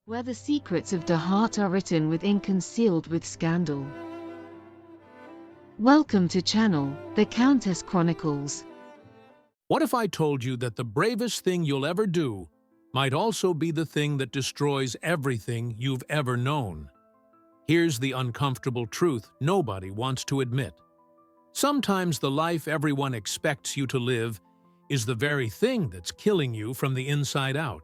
where the secrets of the heart are written with ink and sealed with scandal. Welcome to channel, The Countess Chronicles. What if I told you that the bravest thing you'll ever do might also be the thing that destroys everything you've ever known? Here's the uncomfortable truth nobody wants to admit. Sometimes the life everyone expects you to live is the very thing that's killing you from the inside out.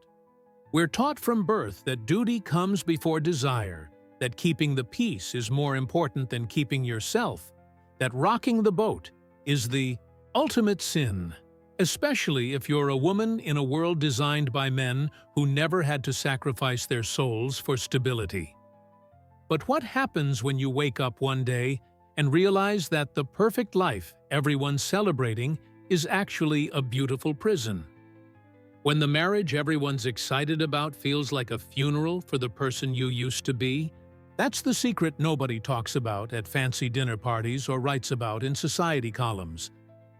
We're taught from birth that duty comes before desire, that keeping the peace is more important than keeping yourself, that rocking the boat is the ultimate sin, especially if you're a woman in a world designed by men who never had to sacrifice their souls for stability. But what happens when you wake up one day and realize that the perfect life everyone's celebrating is actually a beautiful prison? When the marriage everyone's excited about feels like a funeral for the person you used to be? That's the secret nobody talks about at fancy dinner parties or writes about in society columns.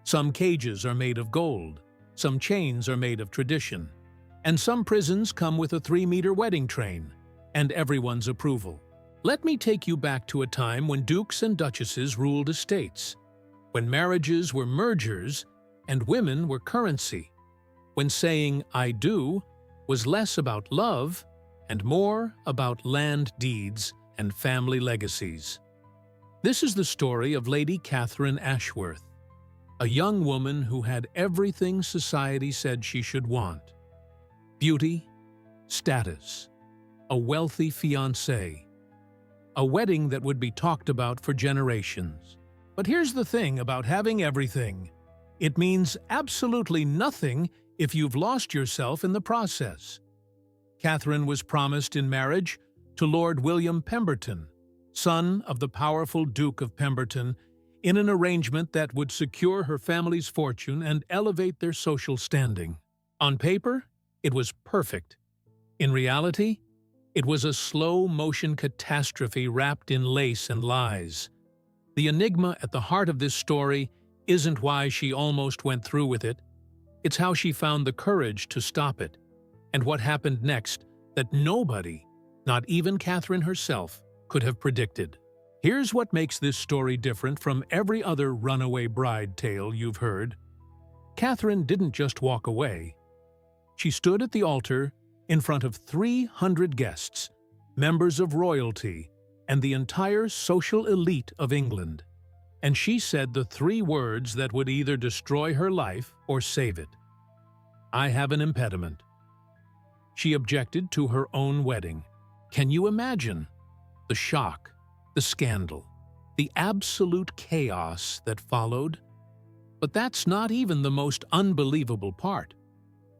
Some cages are made of gold, some chains are made of tradition, and some prisons come with a 3-meter wedding train and everyone's approval. Let me take you back to a time when dukes and duchesses ruled estates, when marriages were mergers and women were currency, when saying "I do" was less about love and more about land deeds and family legacies. This is the story of Lady Catherine Ashworth, a young woman who had everything society said she should want: beauty, status, a wealthy fiancé, a wedding that would be talked about for generations. But here's the thing about having everything: it means absolutely nothing if you've lost yourself in the process. Catherine was promised in marriage to Lord William Pemberton, son of the powerful Duke of Pemberton, in an arrangement that would secure her family's fortune and elevate their social standing. On paper, it was perfect. In reality, it was a slow-motion catastrophe wrapped in lace and lies. The enigma at the heart of this story isn't why she almost went through with it. It's how she found the courage to stop it, and what happened next that nobody, not even Catherine herself, could have predicted. Here's what makes this story different from every other runaway bride tale you've heard. Catherine didn't just walk away. She stood at the altar in front of 300 guests, members of royalty, and the entire social elite of England. And she said the 3 words that would either destroy her life or save it: "I have an impediment." She objected to her own wedding. Can you imagine the shock, the scandal, the absolute chaos that followed? But that's not even the most unbelievable part.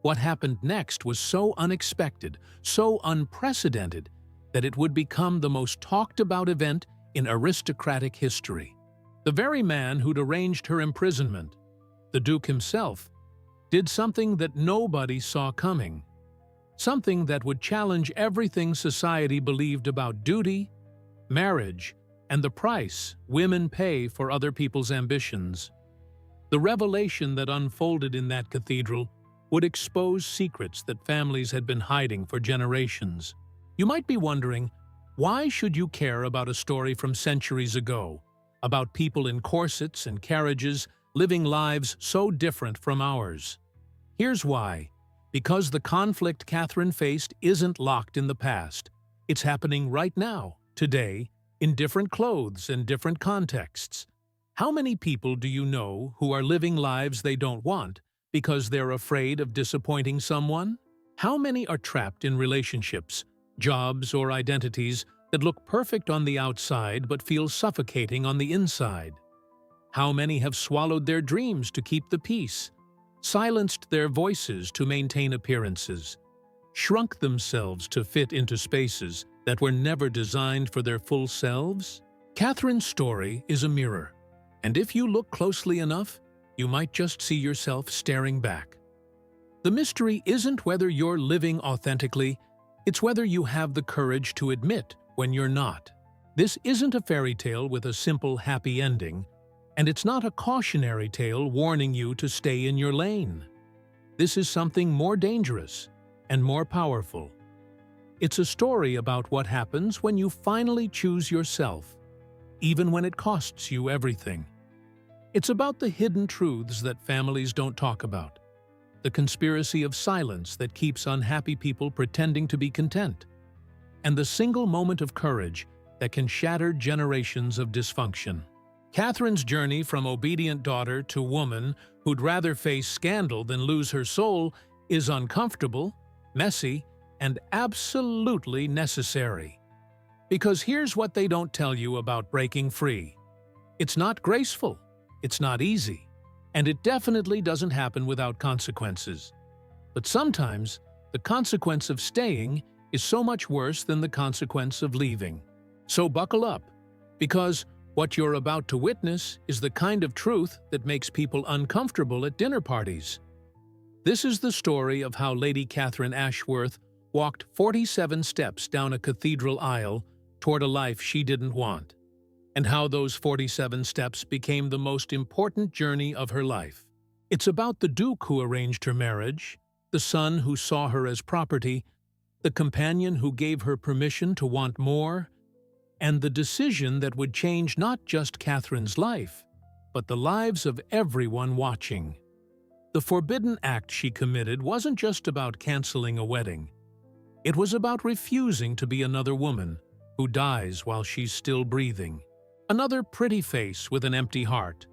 What happened next was so unexpected, so unprecedented, that it would become the most talked-about event in aristocratic history. The very man who'd arranged her imprisonment, the Duke himself, did something that nobody saw coming. Something that would challenge everything society believed about duty, marriage, and the price women pay for other people's ambitions. The revelation that unfolded in that cathedral would expose secrets that families had been hiding for generations. You might be wondering, why should you care about a story from centuries ago, about people in corsets and carriages living lives so different from ours? Here's why. Because the conflict Catherine faced isn't locked in the past. It's happening right now, today, in different clothes and different contexts. How many people do you know who are living lives they don't want because they're afraid of disappointing someone? How many are trapped in relationships, jobs, or identities that look perfect on the outside but feel suffocating on the inside? How many have swallowed their dreams to keep the peace, silenced their voices to maintain appearances, shrunk themselves to fit into spaces that were never designed for their full selves? Catherine's story is a mirror, and if you look closely enough, you might just see yourself staring back. The mystery isn't whether you're living authentically, it's whether you have the courage to admit when you're not. This isn't a fairy tale with a simple happy ending, and it's not a cautionary tale warning you to stay in your lane. This is something more dangerous and more powerful. It's a story about what happens when you finally choose yourself, even when it costs you everything. It's about the hidden truths that families don't talk about, the conspiracy of silence that keeps unhappy people pretending to be content, and the single moment of courage that can shatter generations of dysfunction. Catherine's journey from obedient daughter to woman who'd rather face scandal than lose her soul is uncomfortable, messy, and absolutely necessary. Because here's what they don't tell you about breaking free. It's not graceful, it's not easy, and it definitely doesn't happen without consequences. But sometimes, the consequence of staying is so much worse than the consequence of leaving. So buckle up, because what you're about to witness is the kind of truth that makes people uncomfortable at dinner parties. This is the story of how Lady Catherine Ashworth walked 47 steps down a cathedral aisle toward a life she didn't want, and how those 47 steps became the most important journey of her life. It's about the Duke who arranged her marriage, the son who saw her as property, the companion who gave her permission to want more, and the decision that would change not just Catherine's life, but the lives of everyone watching. The forbidden act she committed wasn't just about canceling a wedding. It was about refusing to be another woman who dies while she's still breathing. Another pretty face with an empty heart.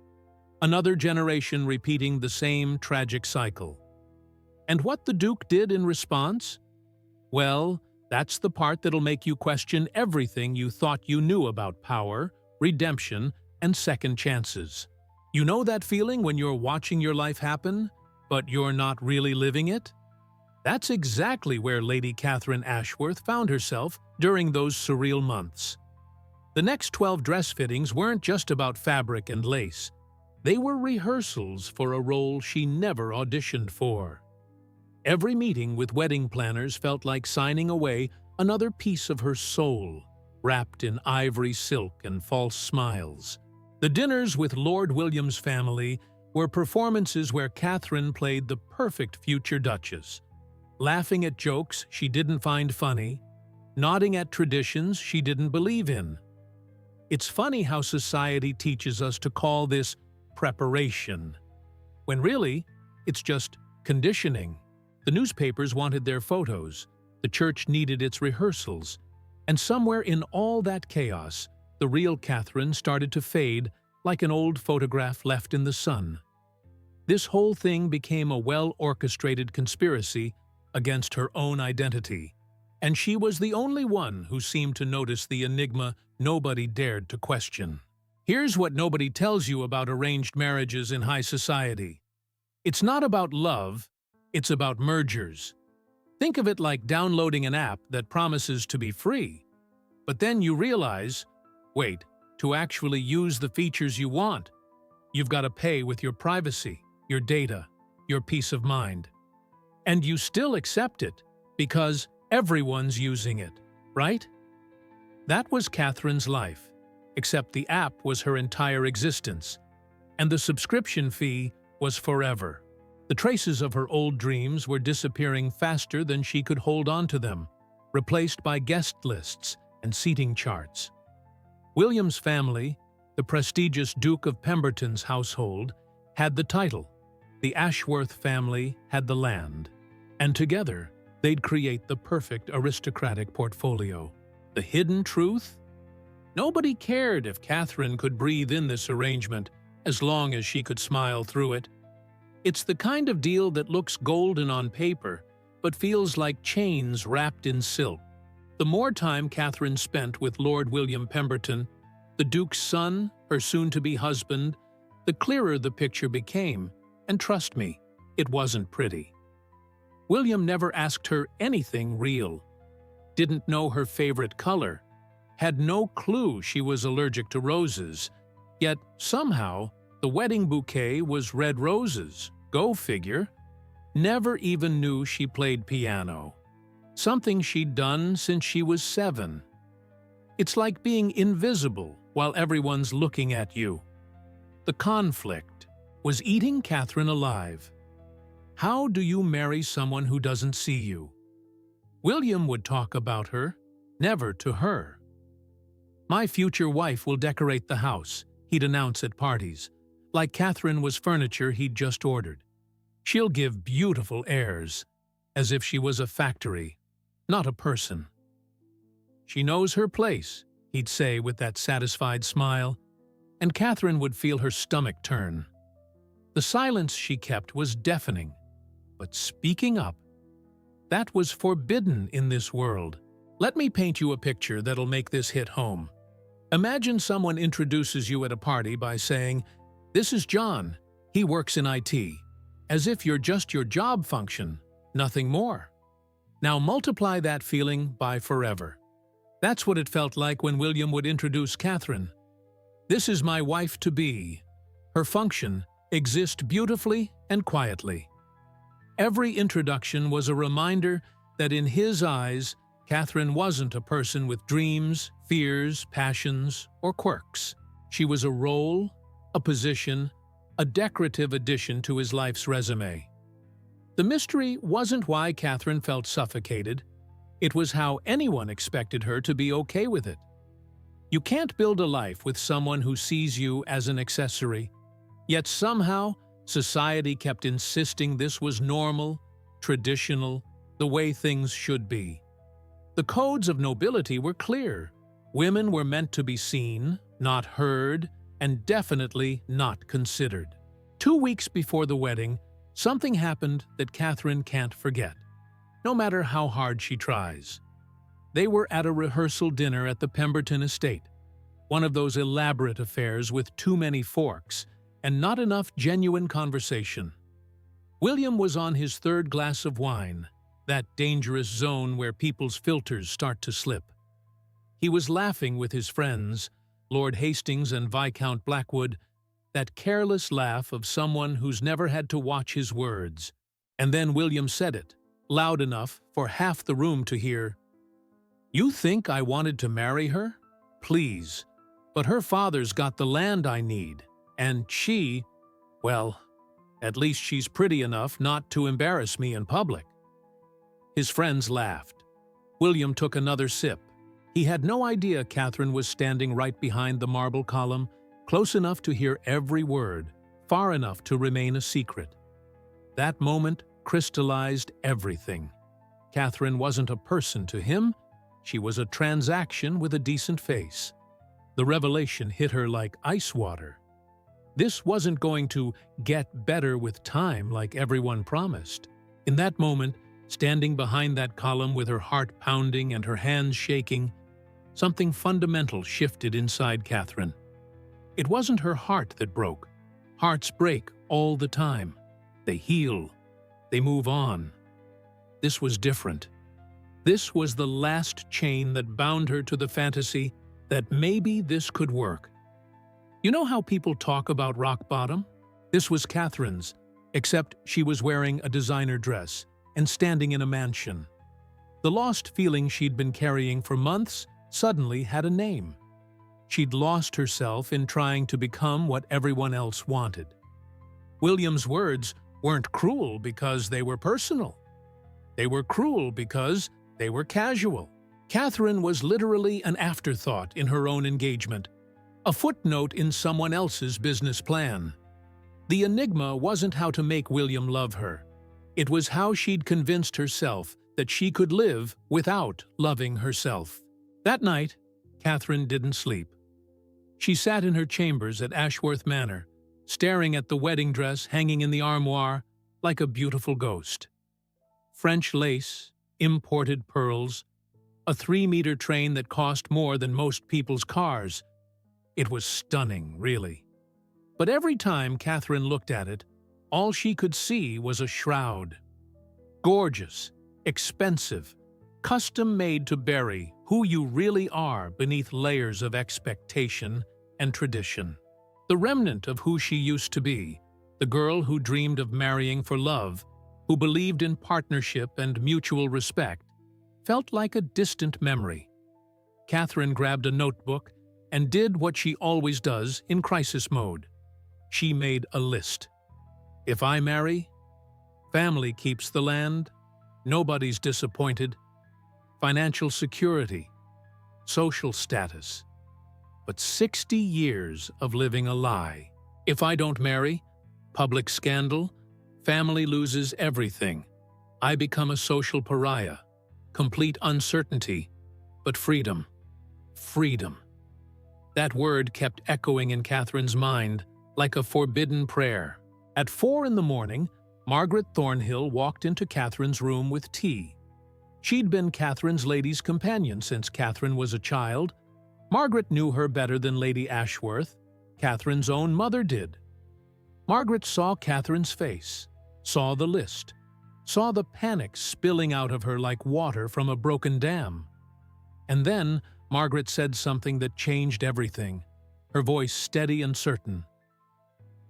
Another generation repeating the same tragic cycle. And what the Duke did in response? Well, that's the part that'll make you question everything you thought you knew about power, redemption, and second chances. You know that feeling when you're watching your life happen, but you're not really living it? That's exactly where Lady Catherine Ashworth found herself during those surreal months. The next 12 dress fittings weren't just about fabric and lace. They were rehearsals for a role she never auditioned for. Every meeting with wedding planners felt like signing away another piece of her soul, wrapped in ivory silk and false smiles. The dinners with Lord William's family were performances where Catherine played the perfect future Duchess, laughing at jokes she didn't find funny, nodding at traditions she didn't believe in. It's funny how society teaches us to call this preparation, when really, it's just conditioning. The newspapers wanted their photos, the church needed its rehearsals, and somewhere in all that chaos, the real Catherine started to fade like an old photograph left in the sun. This whole thing became a well-orchestrated conspiracy against her own identity, and she was the only one who seemed to notice the enigma nobody dared to question. Here's what nobody tells you about arranged marriages in high society. It's not about love, it's about mergers. Think of it like downloading an app that promises to be free. But then you realize, wait, to actually use the features you want, you've got to pay with your privacy, your data, your peace of mind. And you still accept it because everyone's using it, right? That was Catherine's life, except the app was her entire existence, and the subscription fee was forever. The traces of her old dreams were disappearing faster than she could hold on to them, replaced by guest lists and seating charts. William's family, the prestigious Duke of Pemberton's household, had the title. The Ashworth family had the land. And together, they'd create the perfect aristocratic portfolio. The hidden truth? Nobody cared if Catherine could breathe in this arrangement, as long as she could smile through it. It's the kind of deal that looks golden on paper, but feels like chains wrapped in silk. The more time Catherine spent with Lord William Pemberton, the Duke's son, her soon-to-be husband, the clearer the picture became, and trust me, it wasn't pretty. William never asked her anything real, didn't know her favorite color, had no clue she was allergic to roses, yet somehow the wedding bouquet was red roses, go figure. Never even knew she played piano, something she'd done since she was 7. It's like being invisible while everyone's looking at you. The conflict was eating Catherine alive. How do you marry someone who doesn't see you? William would talk about her, never to her. "My future wife will decorate the house," he'd announce at parties, like Catherine was furniture he'd just ordered. "She'll give beautiful airs," as if she was a factory, not a person. "She knows her place," he'd say with that satisfied smile, and Catherine would feel her stomach turn. The silence she kept was deafening, but speaking up, that was forbidden in this world. Let me paint you a picture that'll make this hit home. Imagine someone introduces you at a party by saying, "This is John, he works in IT," as if you're just your job function, nothing more. Now multiply that feeling by forever. That's what it felt like when William would introduce Catherine. "This is my wife-to-be. Her function, exist beautifully and quietly." Every introduction was a reminder that in his eyes, Catherine wasn't a person with dreams, fears, passions, or quirks. She was a role, a position, a decorative addition to his life's resume. The mystery wasn't why Catherine felt suffocated. It was how anyone expected her to be okay with it. You can't build a life with someone who sees you as an accessory, yet somehow society kept insisting this was normal, traditional, the way things should be. The codes of nobility were clear. Women were meant to be seen, not heard, and definitely not considered. 2 weeks before the wedding, something happened that Catherine can't forget, no matter how hard she tries. They were at a rehearsal dinner at the Pemberton estate, one of those elaborate affairs with too many forks and not enough genuine conversation. William was on his 3rd glass of wine, that dangerous zone where people's filters start to slip. He was laughing with his friends, Lord Hastings and Viscount Blackwood, that careless laugh of someone who's never had to watch his words. And then William said it, loud enough for half the room to hear. "You think I wanted to marry her? Please. But her father's got the land I need, and she, well, at least she's pretty enough not to embarrass me in public." His friends laughed. William took another sip. He had no idea Catherine was standing right behind the marble column, close enough to hear every word, far enough to remain a secret. That moment crystallized everything. Catherine wasn't a person to him. She was a transaction with a decent face. The revelation hit her like ice water. This wasn't going to get better with time like everyone promised. In that moment, standing behind that column with her heart pounding and her hands shaking, something fundamental shifted inside Catherine. It wasn't her heart that broke. Hearts break all the time. They heal. They move on. This was different. This was the last chain that bound her to the fantasy that maybe this could work. You know how people talk about rock bottom? This was Catherine's, except she was wearing a designer dress and standing in a mansion. The lost feeling she'd been carrying for months suddenly had a name. She'd lost herself in trying to become what everyone else wanted. William's words weren't cruel because they were personal. They were cruel because they were casual. Catherine was literally an afterthought in her own engagement, a footnote in someone else's business plan. The enigma wasn't how to make William love her. It was how she'd convinced herself that she could live without loving herself. That night, Catherine didn't sleep. She sat in her chambers at Ashworth Manor, staring at the wedding dress hanging in the armoire like a beautiful ghost. French lace, imported pearls, a 3-meter train that cost more than most people's cars. It was stunning, really. But every time Catherine looked at it, all she could see was a shroud. Gorgeous, expensive, custom-made to bury who you really are beneath layers of expectation and tradition. The remnant of who she used to be, the girl who dreamed of marrying for love, who believed in partnership and mutual respect, felt like a distant memory. Catherine grabbed a notebook and did what she always does in crisis mode. She made a list. If I marry, family keeps the land, nobody's disappointed, financial security, social status. But 60 years of living a lie. If I don't marry, public scandal, family loses everything. I become a social pariah, complete uncertainty, but freedom. Freedom. That word kept echoing in Catherine's mind like a forbidden prayer. At 4 in the morning, Margaret Thornhill walked into Catherine's room with tea. She'd been Catherine's lady's companion since Catherine was a child. Margaret knew her better than Lady Ashworth. Catherine's own mother did. Margaret saw Catherine's face, saw the list, saw the panic spilling out of her like water from a broken dam. And then Margaret said something that changed everything, her voice steady and certain.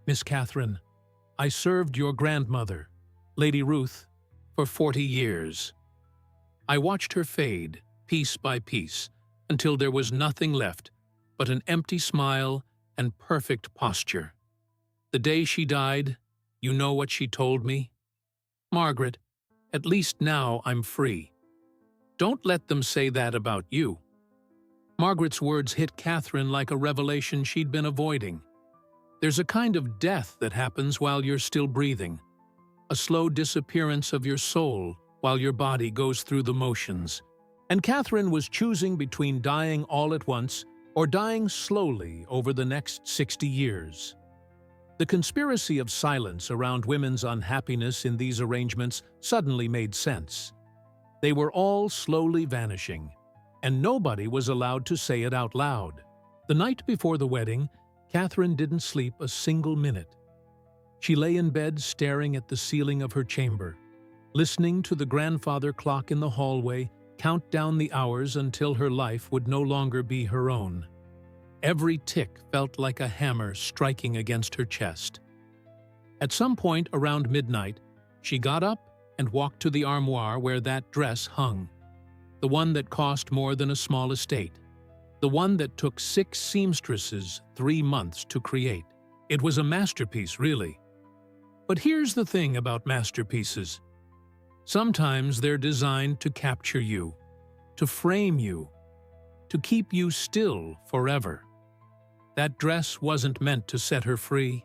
"Miss Catherine, I served your grandmother, Lady Ruth, for 40 years. I watched her fade, piece by piece, until there was nothing left but an empty smile and perfect posture. The day she died, you know what she told me? Margaret, at least now I'm free. Don't let them say that about you." Margaret's words hit Catherine like a revelation she'd been avoiding. There's a kind of death that happens while you're still breathing, a slow disappearance of your soul while your body goes through the motions. And Catherine was choosing between dying all at once or dying slowly over the next 60 years. The conspiracy of silence around women's unhappiness in these arrangements suddenly made sense. They were all slowly vanishing, and nobody was allowed to say it out loud. The night before the wedding, Catherine didn't sleep a single minute. She lay in bed staring at the ceiling of her chamber, listening to the grandfather clock in the hallway count down the hours until her life would no longer be her own. Every tick felt like a hammer striking against her chest. At some point around midnight, she got up and walked to the armoire where that dress hung, the one that cost more than a small estate, the one that took 6 seamstresses 3 months to create. It was a masterpiece, really. But here's the thing about masterpieces. Sometimes they're designed to capture you, to frame you, to keep you still forever. That dress wasn't meant to set her free.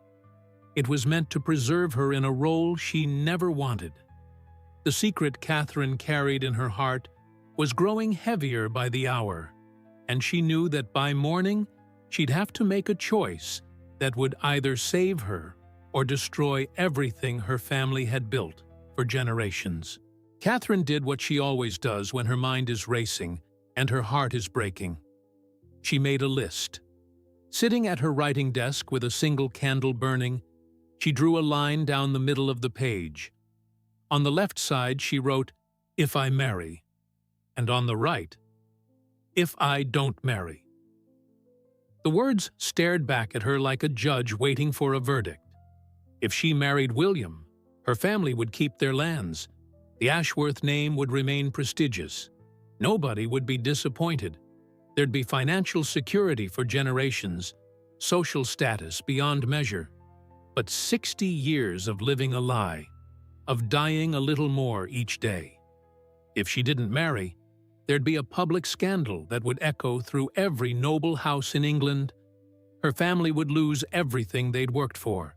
It was meant to preserve her in a role she never wanted. The secret Catherine carried in her heart was growing heavier by the hour, and she knew that by morning she'd have to make a choice that would either save her or destroy everything her family had built for generations. Catherine did what she always does when her mind is racing and her heart is breaking. She made a list. Sitting at her writing desk with a single candle burning, she drew a line down the middle of the page. On the left side, she wrote, "If I marry," and on the right, "If I don't marry." The words stared back at her like a judge waiting for a verdict. If she married William, her family would keep their lands. The Ashworth name would remain prestigious. Nobody would be disappointed. There'd be financial security for generations, social status beyond measure. But 60 years of living a lie, of dying a little more each day. If she didn't marry, there'd be a public scandal that would echo through every noble house in England. Her family would lose everything they'd worked for.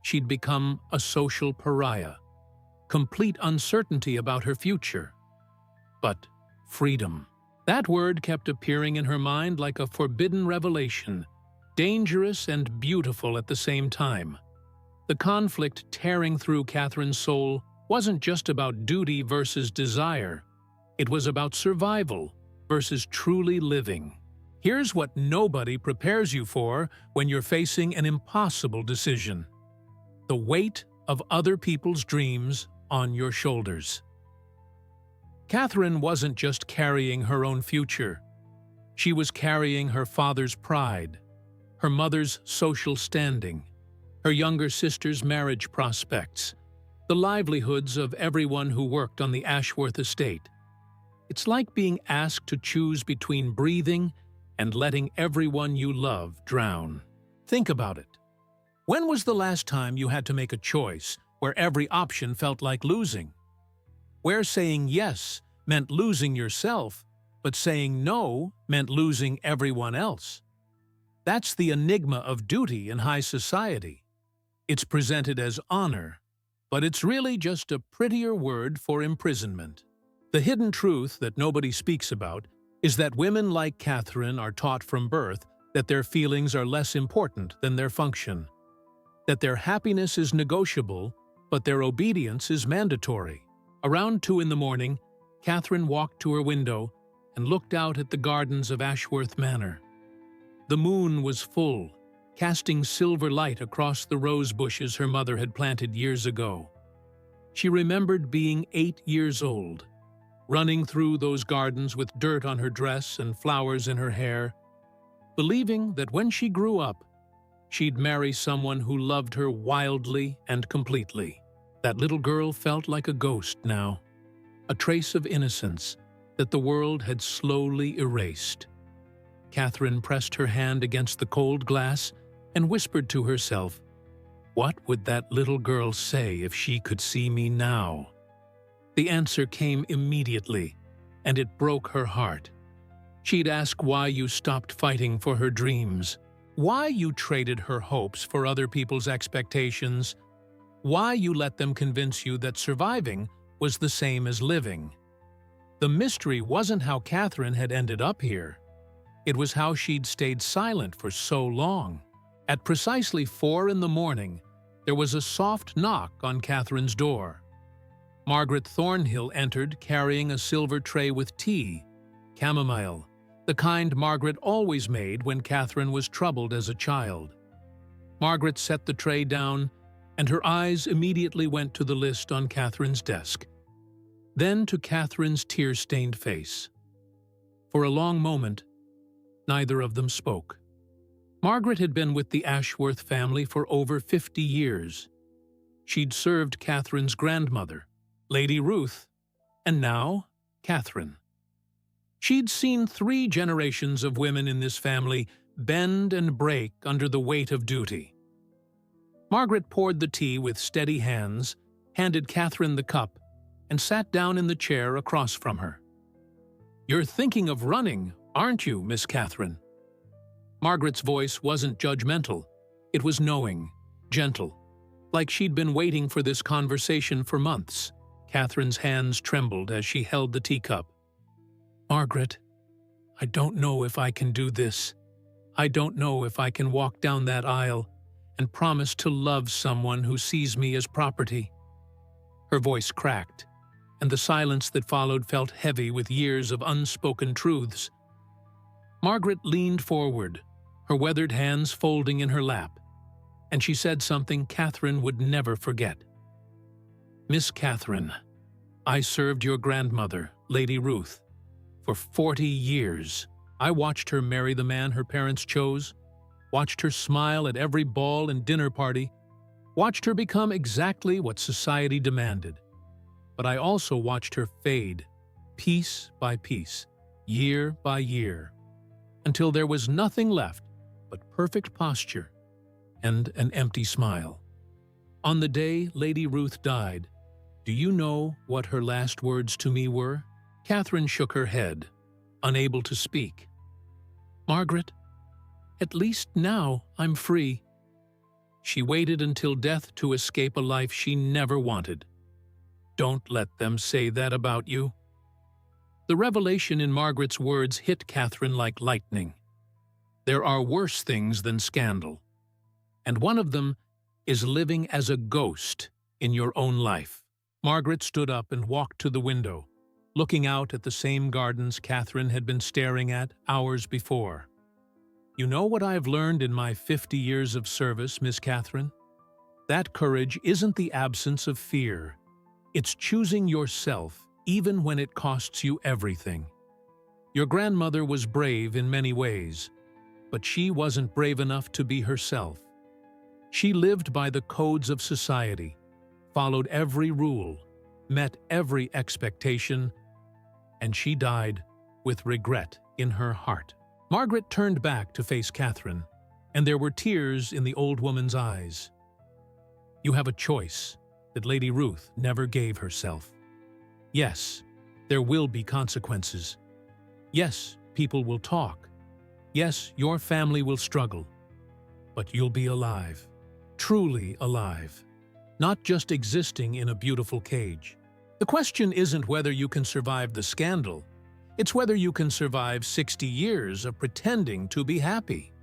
She'd become a social pariah. Complete uncertainty about her future. But freedom. That word kept appearing in her mind like a forbidden revelation, dangerous and beautiful at the same time. The conflict tearing through Catherine's soul wasn't just about duty versus desire. It was about survival versus truly living. Here's what nobody prepares you for when you're facing an impossible decision: the weight of other people's dreams on your shoulders. Catherine wasn't just carrying her own future. She was carrying her father's pride, her mother's social standing, her younger sister's marriage prospects, the livelihoods of everyone who worked on the Ashworth estate. It's like being asked to choose between breathing and letting everyone you love drown. Think about it. When was the last time you had to make a choice where every option felt like losing? Where saying yes meant losing yourself, but saying no meant losing everyone else. That's the enigma of duty in high society. It's presented as honor, but it's really just a prettier word for imprisonment. The hidden truth that nobody speaks about is that women like Catherine are taught from birth that their feelings are less important than their function, that their happiness is negotiable, but their obedience is mandatory. Around 2 in the morning, Catherine walked to her window and looked out at the gardens of Ashworth Manor. The moon was full, casting silver light across the rose bushes her mother had planted years ago. She remembered being 8 years old, running through those gardens with dirt on her dress and flowers in her hair, believing that when she grew up, she'd marry someone who loved her wildly and completely. That little girl felt like a ghost now, a trace of innocence that the world had slowly erased. Catherine pressed her hand against the cold glass and whispered to herself, "What would that little girl say if she could see me now?" The answer came immediately, and it broke her heart. She'd ask why you stopped fighting for her dreams, why you traded her hopes for other people's expectations, why you let them convince you that surviving was the same as living. The mystery wasn't how Catherine had ended up here. It was how she'd stayed silent for so long. At precisely 4 in the morning, there was a soft knock on Catherine's door. Margaret Thornhill entered carrying a silver tray with tea, chamomile, the kind Margaret always made when Catherine was troubled as a child. Margaret set the tray down, and her eyes immediately went to the list on Catherine's desk, then to Catherine's tear-stained face. For a long moment, neither of them spoke. Margaret had been with the Ashworth family for over 50 years. She'd served Catherine's grandmother, Lady Ruth, and now Catherine. She'd seen 3 generations of women in this family bend and break under the weight of duty. Margaret poured the tea with steady hands, handed Catherine the cup, and sat down in the chair across from her. "You're thinking of running, aren't you, Miss Catherine?" Margaret's voice wasn't judgmental. It was knowing, gentle, like she'd been waiting for this conversation for months. Catherine's hands trembled as she held the teacup. "Margaret, I don't know if I can do this. I don't know if I can walk down that aisle and promise to love someone who sees me as property." Her voice cracked, and the silence that followed felt heavy with years of unspoken truths. Margaret leaned forward, her weathered hands folding in her lap, and she said something Catherine would never forget. "Miss Catherine, I served your grandmother, Lady Ruth, for 40 years. I watched her marry the man her parents chose, watched her smile at every ball and dinner party, watched her become exactly what society demanded. But I also watched her fade, piece by piece, year by year, until there was nothing left but perfect posture and an empty smile. On the day Lady Ruth died, do you know what her last words to me were?" Catherine shook her head, unable to speak. "Margaret, at least now I'm free." She waited until death to escape a life she never wanted. Don't let them say that about you. The revelation in Margaret's words hit Catherine like lightning. There are worse things than scandal, and one of them is living as a ghost in your own life. Margaret stood up and walked to the window, looking out at the same gardens Catherine had been staring at hours before. "You know what I've learned in my 50 years of service, Miss Catherine? That courage isn't the absence of fear. It's choosing yourself, even when it costs you everything. Your grandmother was brave in many ways, but she wasn't brave enough to be herself. She lived by the codes of society, followed every rule, met every expectation, and she died with regret in her heart." Margaret turned back to face Catherine, and there were tears in the old woman's eyes. "You have a choice that Lady Ruth never gave herself. Yes, There will be consequences. Yes, people will talk. Yes, your family will struggle. But you'll be alive. Truly alive. Not just existing in a beautiful cage. The question isn't whether you can survive the scandal. It's whether you can survive 60 years of pretending to be happy.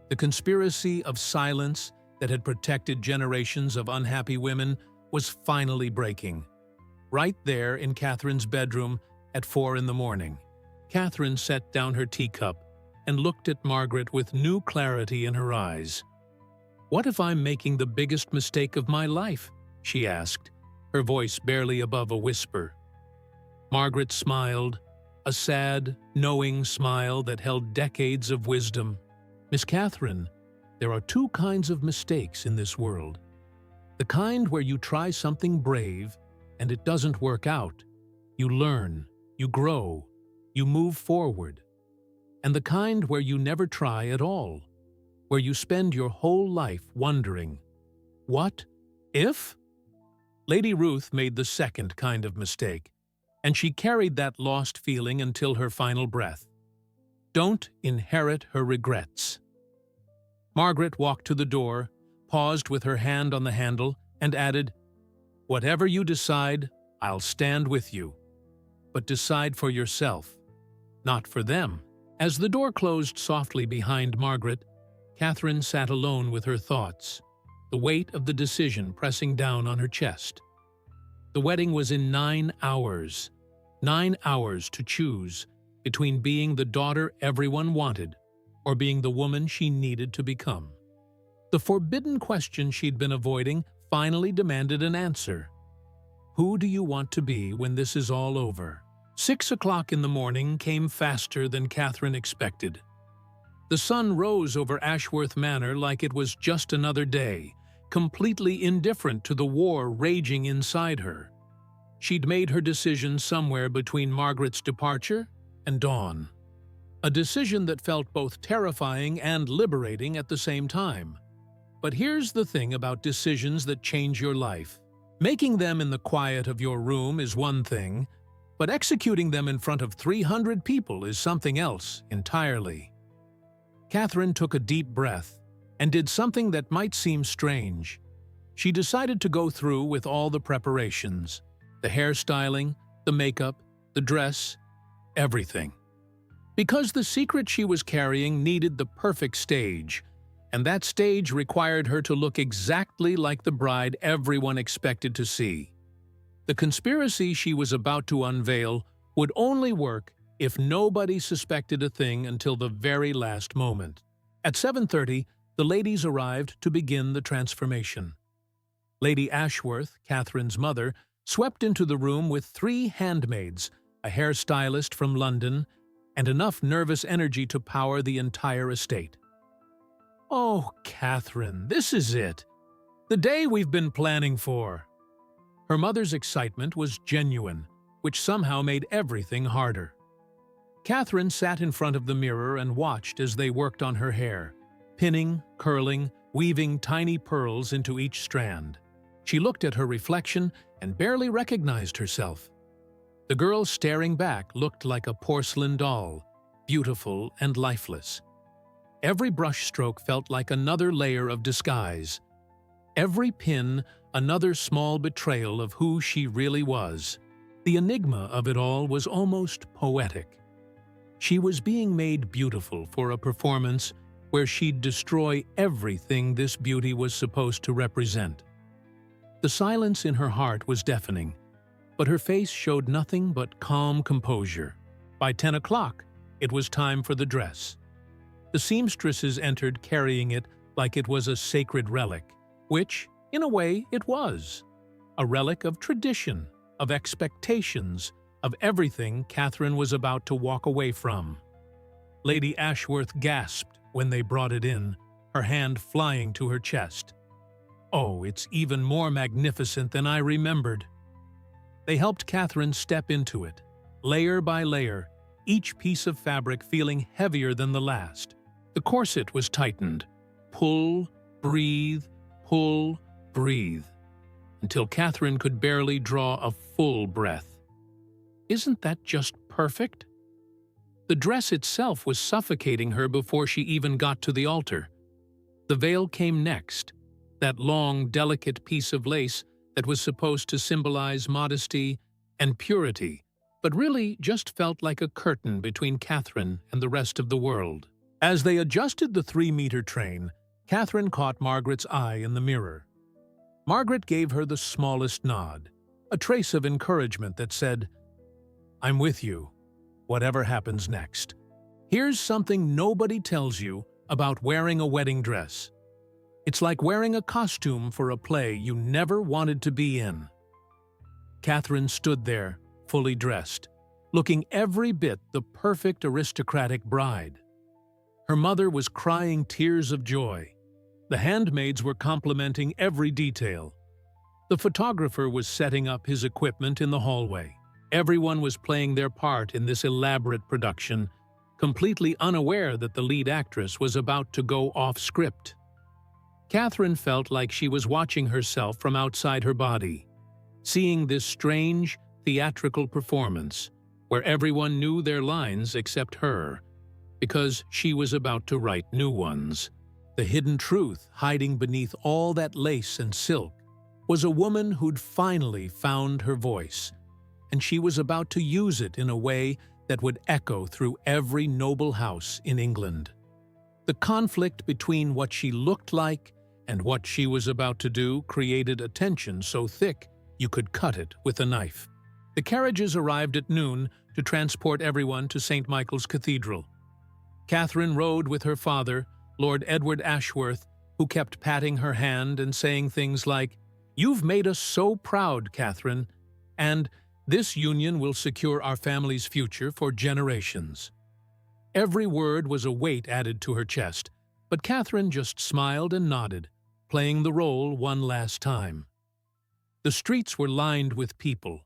The conspiracy of silence that had protected generations of unhappy women was finally breaking. Right there in Catherine's bedroom at 4 in the morning, Catherine set down her teacup and looked at Margaret with new clarity in her eyes. "What if I'm making the biggest mistake of my life?" she asked, her voice barely above a whisper. Margaret smiled, a sad, knowing smile that held decades of wisdom. "Miss Catherine, there are two kinds of mistakes in this world. The kind where you try something brave and it doesn't work out. You learn, you grow, you move forward. And the kind where you never try at all, where you spend your whole life wondering, what if?" Lady Ruth made the second kind of mistake, and she carried that lost feeling until her final breath. Don't inherit her regrets. Margaret walked to the door, paused with her hand on the handle, and added, "Whatever you decide, I'll stand with you. But decide for yourself, not for them." As the door closed softly behind Margaret, Catherine sat alone with her thoughts, the weight of the decision pressing down on her chest. The wedding was in 9 hours. 9 hours to choose between being the daughter everyone wanted or being the woman she needed to become. The forbidden question she'd been avoiding finally demanded an answer. Who do you want to be when this is all over? 6 o'clock in the morning came faster than Catherine expected. The sun rose over Ashworth Manor like it was just another day, completely indifferent to the war raging inside her. She'd made her decision somewhere between Margaret's departure and dawn. A decision that felt both terrifying and liberating at the same time. But here's the thing about decisions that change your life. Making them in the quiet of your room is one thing, but executing them in front of 300 people is something else entirely. Catherine took a deep breath and did something that might seem strange. She decided to go through with all the preparations. The hairstyling, the makeup, the dress, everything. Because the secret she was carrying needed the perfect stage, and that stage required her to look exactly like the bride everyone expected to see. The conspiracy she was about to unveil would only work if nobody suspected a thing until the very last moment. At 7:30, the ladies arrived to begin the transformation. Lady Ashworth, Catherine's mother, swept into the room with 3 handmaids, a hairstylist from London, and enough nervous energy to power the entire estate. "Oh, Catherine, this is it. The day we've been planning for." Her mother's excitement was genuine, which somehow made everything harder. Catherine sat in front of the mirror and watched as they worked on her hair, pinning, curling, weaving tiny pearls into each strand. She looked at her reflection and barely recognized herself. The girl staring back looked like a porcelain doll, beautiful and lifeless. Every brushstroke felt like another layer of disguise. Every pin, another small betrayal of who she really was. The enigma of it all was almost poetic. She was being made beautiful for a performance where she'd destroy everything this beauty was supposed to represent. The silence in her heart was deafening, but her face showed nothing but calm composure. By 10 o'clock, it was time for the dress. The seamstresses entered carrying it like it was a sacred relic, which, in a way, it was. A relic of tradition, of expectations, of everything Catherine was about to walk away from. Lady Ashworth gasped when they brought it in, her hand flying to her chest. "Oh, it's even more magnificent than I remembered." They helped Catherine step into it, layer by layer, each piece of fabric feeling heavier than the last. The corset was tightened. Pull, breathe, until Catherine could barely draw a full breath. Isn't that just perfect? The dress itself was suffocating her before she even got to the altar. The veil came next, that long, delicate piece of lace that was supposed to symbolize modesty and purity, but really just felt like a curtain between Catherine and the rest of the world. As they adjusted the 3-meter train, Catherine caught Margaret's eye in the mirror. Margaret gave her the smallest nod, a trace of encouragement that said, "I'm with you, whatever happens next." Here's something nobody tells you about wearing a wedding dress. It's like wearing a costume for a play you never wanted to be in. Catherine stood there, fully dressed, looking every bit the perfect aristocratic bride. Her mother was crying tears of joy. The handmaids were complimenting every detail. The photographer was setting up his equipment in the hallway. Everyone was playing their part in this elaborate production, completely unaware that the lead actress was about to go off script. Catherine felt like she was watching herself from outside her body, seeing this strange, theatrical performance where everyone knew their lines except her, because she was about to write new ones. The hidden truth hiding beneath all that lace and silk was a woman who'd finally found her voice, and she was about to use it in a way that would echo through every noble house in England. The conflict between what she looked like and what she was about to do created a tension so thick you could cut it with a knife. The carriages arrived at noon to transport everyone to St. Michael's Cathedral. Catherine rode with her father, Lord Edward Ashworth, who kept patting her hand and saying things like, "You've made us so proud, Catherine," and "This union will secure our family's future for generations." Every word was a weight added to her chest, but Catherine just smiled and nodded, playing the role one last time. The streets were lined with people,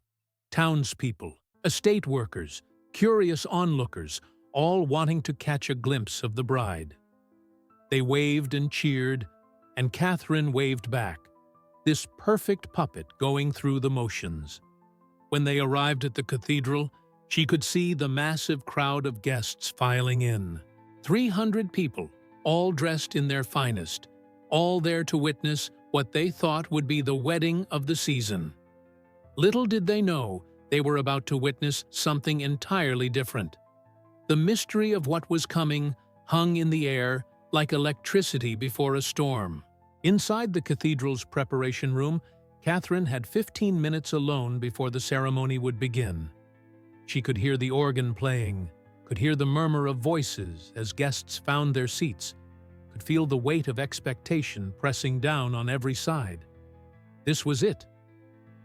townspeople, estate workers, curious onlookers, all wanting to catch a glimpse of the bride. They waved and cheered, and Catherine waved back, this perfect puppet going through the motions. When they arrived at the cathedral, she could see the massive crowd of guests filing in. 300 people, all dressed in their finest, all there to witness what they thought would be the wedding of the season. Little did they know they were about to witness something entirely different. The mystery of what was coming hung in the air like electricity before a storm. Inside the cathedral's preparation room, Catherine had 15 minutes alone before the ceremony would begin. She could hear the organ playing, could hear the murmur of voices as guests found their seats, could feel the weight of expectation pressing down on every side. This was it,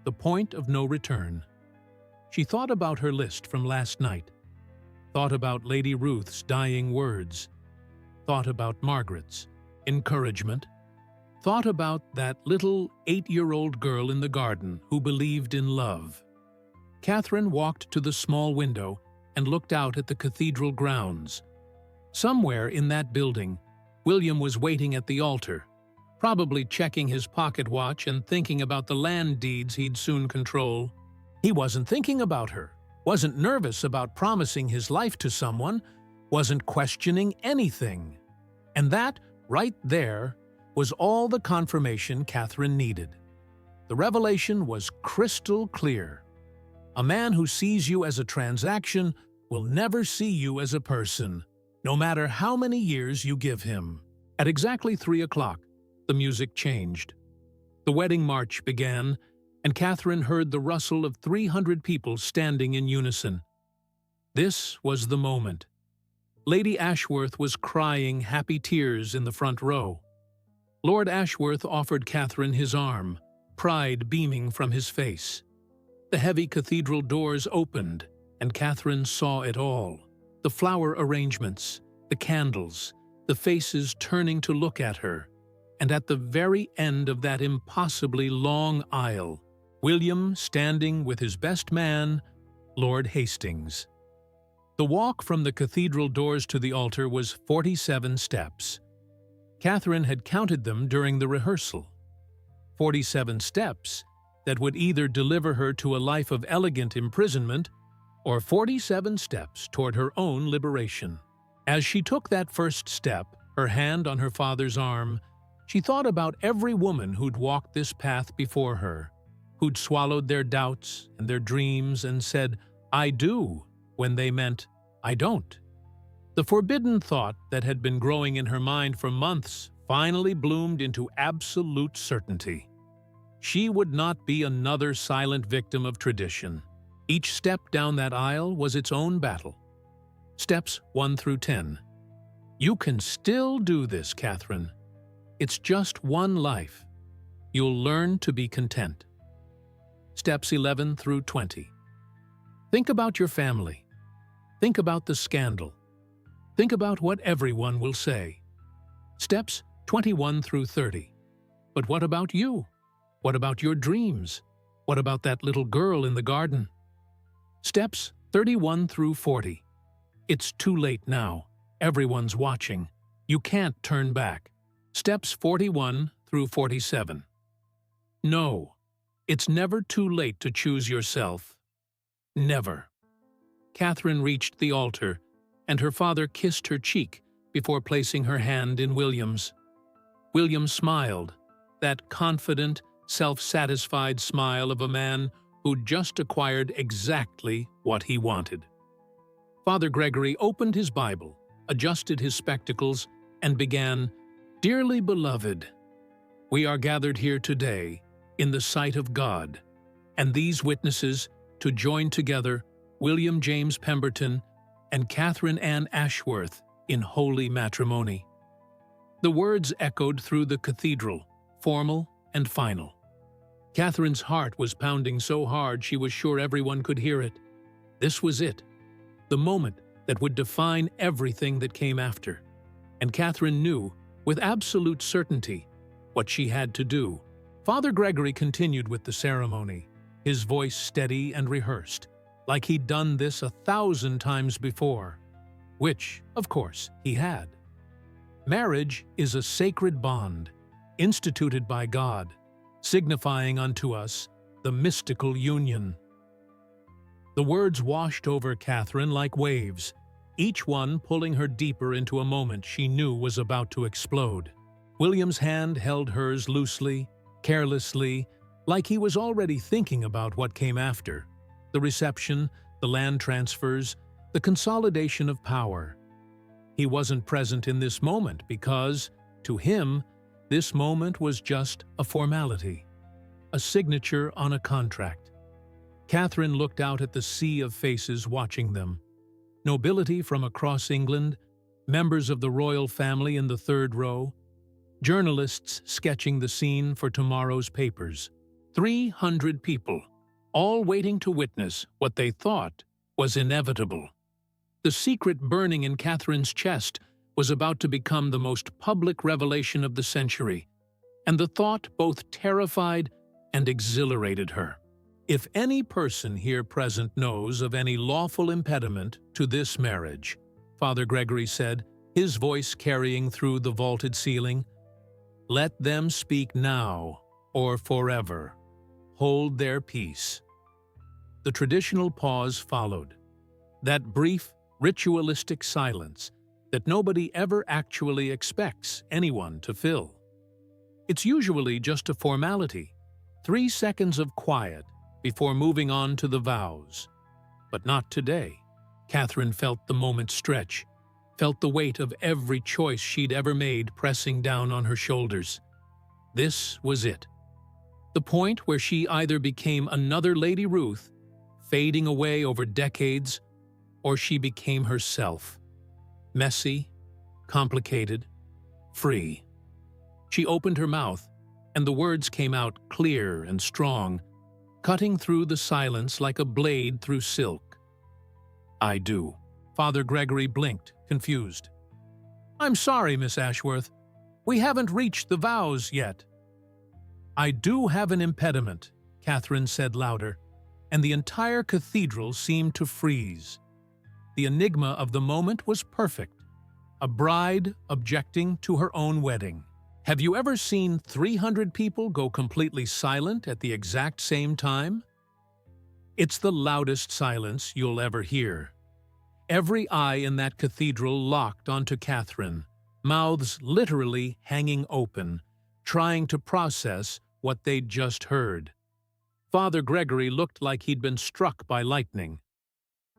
the point of no return. She thought about her list from last night, thought about Lady Ruth's dying words, thought about Margaret's encouragement, thought about that little 8-year-old girl in the garden who believed in love. Catherine walked to the small window and looked out at the cathedral grounds. Somewhere in that building, William was waiting at the altar, probably checking his pocket watch and thinking about the land deeds he'd soon control. He wasn't thinking about her, wasn't nervous about promising his life to someone, wasn't questioning anything. And that, right there, was all the confirmation Catherine needed. The revelation was crystal clear. A man who sees you as a transaction will never see you as a person, no matter how many years you give him. At exactly 3 o'clock, the music changed. The wedding march began, and Catherine heard the rustle of 300 people standing in unison. This was the moment. Lady Ashworth was crying happy tears in the front row. Lord Ashworth offered Catherine his arm, pride beaming from his face. The heavy cathedral doors opened, and Catherine saw it all. The flower arrangements, the candles, the faces turning to look at her, and at the very end of that impossibly long aisle, William standing with his best man, Lord Hastings. The walk from the cathedral doors to the altar was 47 steps. Catherine had counted them during the rehearsal. 47 steps that would either deliver her to a life of elegant imprisonment or 47 steps toward her own liberation. As she took that first step, her hand on her father's arm, she thought about every woman who'd walked this path before her, who'd swallowed their doubts and their dreams and said, "I do," when they meant, "I don't." The forbidden thought that had been growing in her mind for months finally bloomed into absolute certainty. She would not be another silent victim of tradition. Each step down that aisle was its own battle. Steps 1 through 10. You can still do this, Catherine. It's just one life. You'll learn to be content. Steps 11 through 20. Think about your family. Think about the scandal. Think about what everyone will say. Steps 21 through 30. But what about you? What about your dreams? What about that little girl in the garden? Steps 31 through 40. It's too late now. Everyone's watching. You can't turn back. Steps 41 through 47. No, it's never too late to choose yourself. Never. Catherine reached the altar, and her father kissed her cheek before placing her hand in William's. William smiled, that confident, self-satisfied smile of a man who'd just acquired exactly what he wanted. Father Gregory opened his Bible, adjusted his spectacles, and began, "Dearly beloved, we are gathered here today in the sight of God, and these witnesses to join together William James Pemberton and Catherine Ann Ashworth in holy matrimony." The words echoed through the cathedral, formal and final. Catherine's heart was pounding so hard she was sure everyone could hear it. This was it, the moment that would define everything that came after. And Catherine knew, with absolute certainty, what she had to do. Father Gregory continued with the ceremony, his voice steady and rehearsed, like he'd done this 1,000 times before, which, of course, he had. Marriage is a sacred bond, instituted by God, signifying unto us the mystical union. The words washed over Catherine like waves, each one pulling her deeper into a moment she knew was about to explode. William's hand held hers loosely, carelessly, like he was already thinking about what came after: the reception, the land transfers, the consolidation of power. He wasn't present in this moment because, to him, this moment was just a formality, a signature on a contract. Catherine looked out at the sea of faces watching them. Nobility from across England, members of the royal family in the third row, journalists sketching the scene for tomorrow's papers. 300 people, all waiting to witness what they thought was inevitable. The secret burning in Catherine's chest was about to become the most public revelation of the century, and the thought both terrified and exhilarated her. If any person here present knows of any lawful impediment to this marriage, Father Gregory said, his voice carrying through the vaulted ceiling, let them speak now or forever. Hold their peace. The traditional pause followed, that brief, ritualistic silence that nobody ever actually expects anyone to fill. It's usually just a formality, 3 seconds of quiet before moving on to the vows. But not today. Catherine felt the moment stretch, felt the weight of every choice she'd ever made pressing down on her shoulders. This was it. The point where she either became another Lady Ruth, fading away over decades, or she became herself. Messy, complicated, free. She opened her mouth, and the words came out clear and strong, cutting through the silence like a blade through silk. I do. Father Gregory blinked, confused. I'm sorry, Miss Ashworth. We haven't reached the vows yet. I do have an impediment, Catherine said louder, and the entire cathedral seemed to freeze. The enigma of the moment was perfect. A bride objecting to her own wedding. Have you ever seen 300 people go completely silent at the exact same time? It's the loudest silence you'll ever hear. Every eye in that cathedral locked onto Catherine, mouths literally hanging open, trying to process what they'd just heard. Father Gregory looked like he'd been struck by lightning.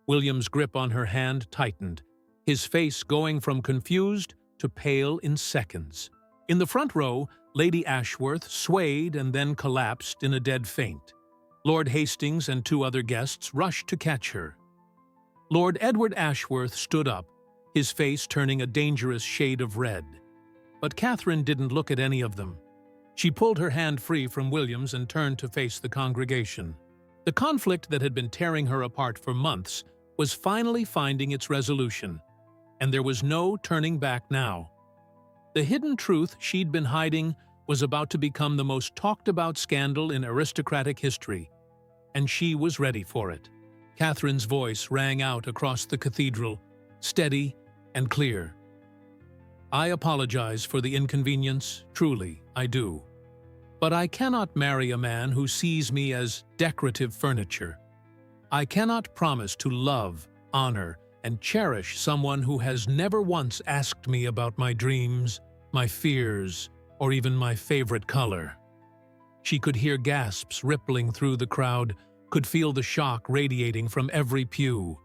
William's grip on her hand tightened, his face going from confused to pale in seconds. In the front row, Lady Ashworth swayed and then collapsed in a dead faint. Lord Hastings and 2 other guests rushed to catch her. Lord Edward Ashworth stood up, his face turning a dangerous shade of red. But Catherine didn't look at any of them. She pulled her hand free from William's and turned to face the congregation. The conflict that had been tearing her apart for months was finally finding its resolution, and there was no turning back now. The hidden truth she'd been hiding was about to become the most talked-about scandal in aristocratic history, and she was ready for it. Catherine's voice rang out across the cathedral, steady and clear. "I apologize for the inconvenience, truly, I do. But I cannot marry a man who sees me as decorative furniture. I cannot promise to love, honor, and cherish someone who has never once asked me about my dreams, my fears, or even my favorite color." She could hear gasps rippling through the crowd, could feel the shock radiating from every pew.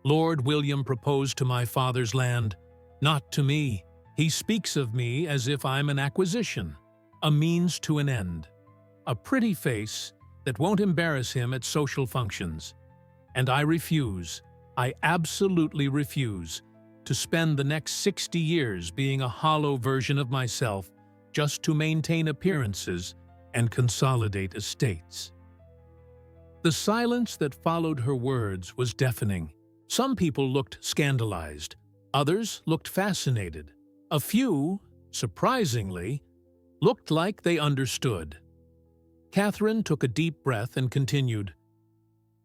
Lord William proposed to my father's land, not to me. He speaks of me as if I'm an acquisition, a means to an end, a pretty face that won't embarrass him at social functions. And I refuse, I absolutely refuse, to spend the next 60 years being a hollow version of myself just to maintain appearances and consolidate estates. The silence that followed her words was deafening. Some people looked scandalized, others looked fascinated. A few, surprisingly, looked like they understood. Catherine took a deep breath and continued,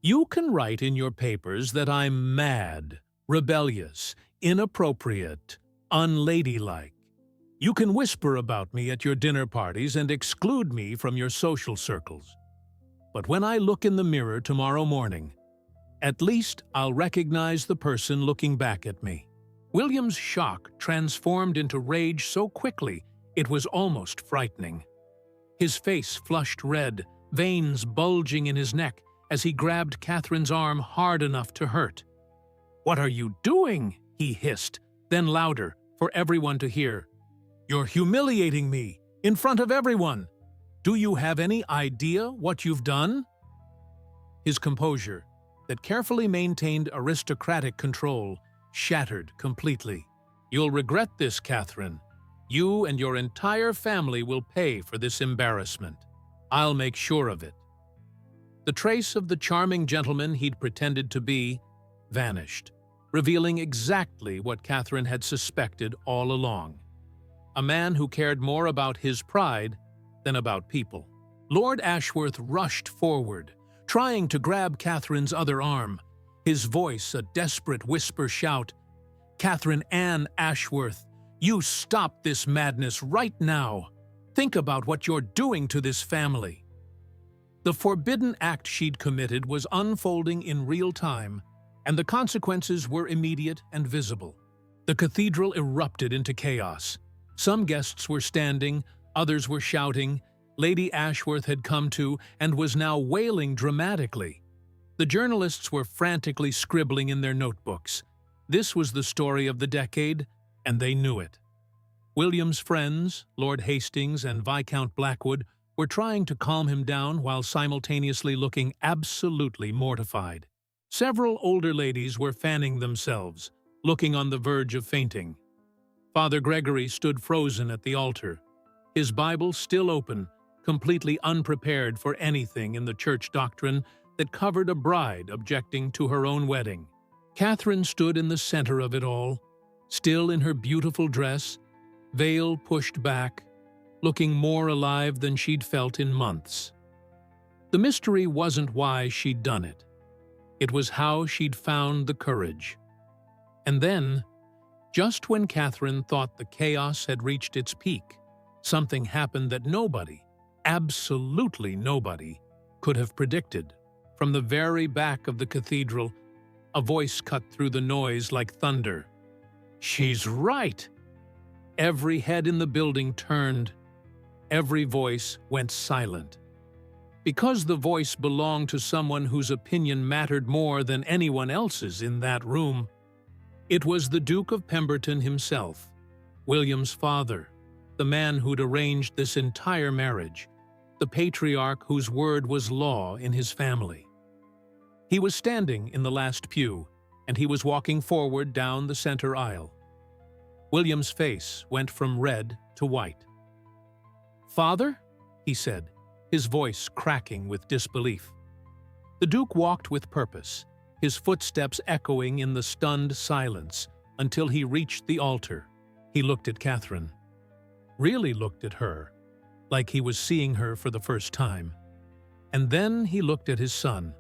"You can write in your papers that I'm mad, rebellious, inappropriate, unladylike. You can whisper about me at your dinner parties and exclude me from your social circles. But when I look in the mirror tomorrow morning, at least I'll recognize the person looking back at me." William's shock transformed into rage so quickly it was almost frightening. His face flushed red, veins bulging in his neck as he grabbed Catherine's arm hard enough to hurt. "What are you doing?" he hissed, then louder, for everyone to hear. "You're humiliating me, in front of everyone. Do you have any idea what you've done?" His composure, that carefully maintained aristocratic control, shattered completely. "You'll regret this, Catherine. You and your entire family will pay for this embarrassment. I'll make sure of it." The trace of the charming gentleman he'd pretended to be vanished, revealing exactly what Catherine had suspected all along. A man who cared more about his pride than about people. Lord Ashworth rushed forward, trying to grab Catherine's other arm, his voice a desperate whisper shout, "Catherine Anne Ashworth, you stop this madness right now. Think about what you're doing to this family." The forbidden act she'd committed was unfolding in real time, and the consequences were immediate and visible. The cathedral erupted into chaos. Some guests were standing, others were shouting. Lady Ashworth had come to and was now wailing dramatically. The journalists were frantically scribbling in their notebooks. This was the story of the decade, and they knew it. William's friends, Lord Hastings and Viscount Blackwood, were trying to calm him down while simultaneously looking absolutely mortified. Several older ladies were fanning themselves, looking on the verge of fainting. Father Gregory stood frozen at the altar, his Bible still open, completely unprepared for anything in the church doctrine that covered a bride objecting to her own wedding. Catherine stood in the center of it all, still in her beautiful dress, veil pushed back, looking more alive than she'd felt in months. The mystery wasn't why she'd done it. It was how she'd found the courage. And then, just when Catherine thought the chaos had reached its peak, something happened that nobody, absolutely nobody, could have predicted. From the very back of the cathedral, a voice cut through the noise like thunder. "She's right!" Every head in the building turned. Every voice went silent. Because the voice belonged to someone whose opinion mattered more than anyone else's in that room, it was the Duke of Pemberton himself, William's father, the man who'd arranged this entire marriage, the patriarch whose word was law in his family. He was standing in the last pew, and he was walking forward down the center aisle. William's face went from red to white. "Father?" he said, his voice cracking with disbelief. The Duke walked with purpose, his footsteps echoing in the stunned silence until he reached the altar. He looked at Catherine, really looked at her, like he was seeing her for the first time. And then he looked at his son.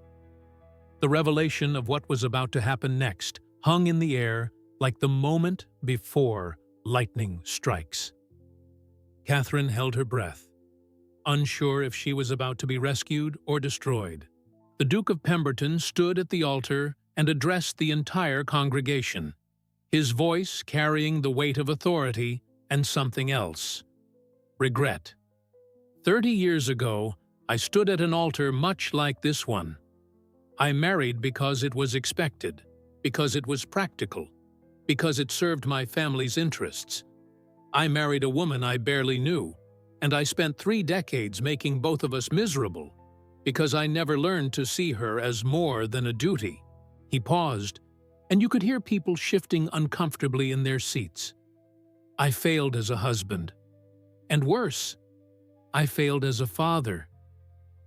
The revelation of what was about to happen next hung in the air like the moment before lightning strikes. Catherine held her breath, unsure if she was about to be rescued or destroyed. The Duke of Pemberton stood at the altar and addressed the entire congregation, his voice carrying the weight of authority and something else: regret. 30 years ago, I stood at an altar much like this one. I married because it was expected, because it was practical, because it served my family's interests. I married a woman I barely knew, and I spent 3 decades making both of us miserable, because I never learned to see her as more than a duty. He paused, and you could hear people shifting uncomfortably in their seats. I failed as a husband. And worse, I failed as a father,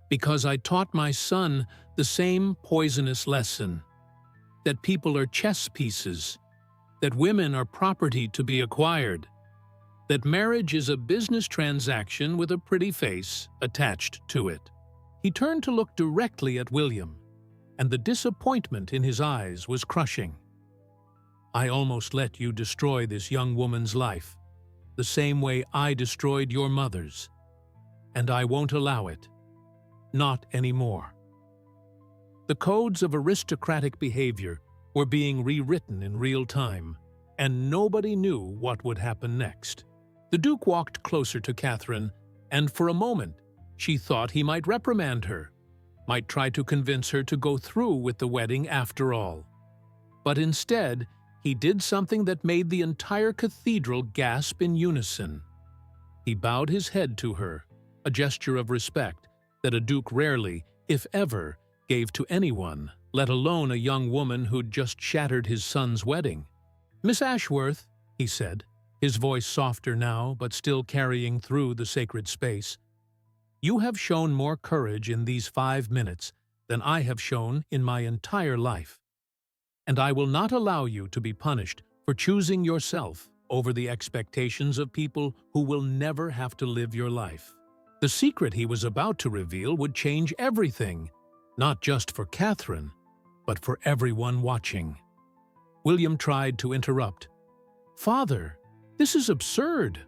because I taught my son the same poisonous lesson: that people are chess pieces, that women are property to be acquired, that marriage is a business transaction with a pretty face attached to it. He turned to look directly at William, and the disappointment in his eyes was crushing. I almost let you destroy this young woman's life, the same way I destroyed your mother's, and I won't allow it. Not anymore. The codes of aristocratic behavior were being rewritten in real time, and nobody knew what would happen next. The Duke walked closer to Catherine, and for a moment, she thought he might reprimand her, might try to convince her to go through with the wedding after all. But instead, he did something that made the entire cathedral gasp in unison. He bowed his head to her, a gesture of respect that a duke rarely, if ever, gave to anyone, let alone a young woman who'd just shattered his son's wedding. "Miss Ashworth," he said, his voice softer now but still carrying through the sacred space, "you have shown more courage in these 5 minutes than I have shown in my entire life. And I will not allow you to be punished for choosing yourself over the expectations of people who will never have to live your life." The secret he was about to reveal would change everything, not just for Catherine, but for everyone watching. William tried to interrupt. "Father, this is absurd."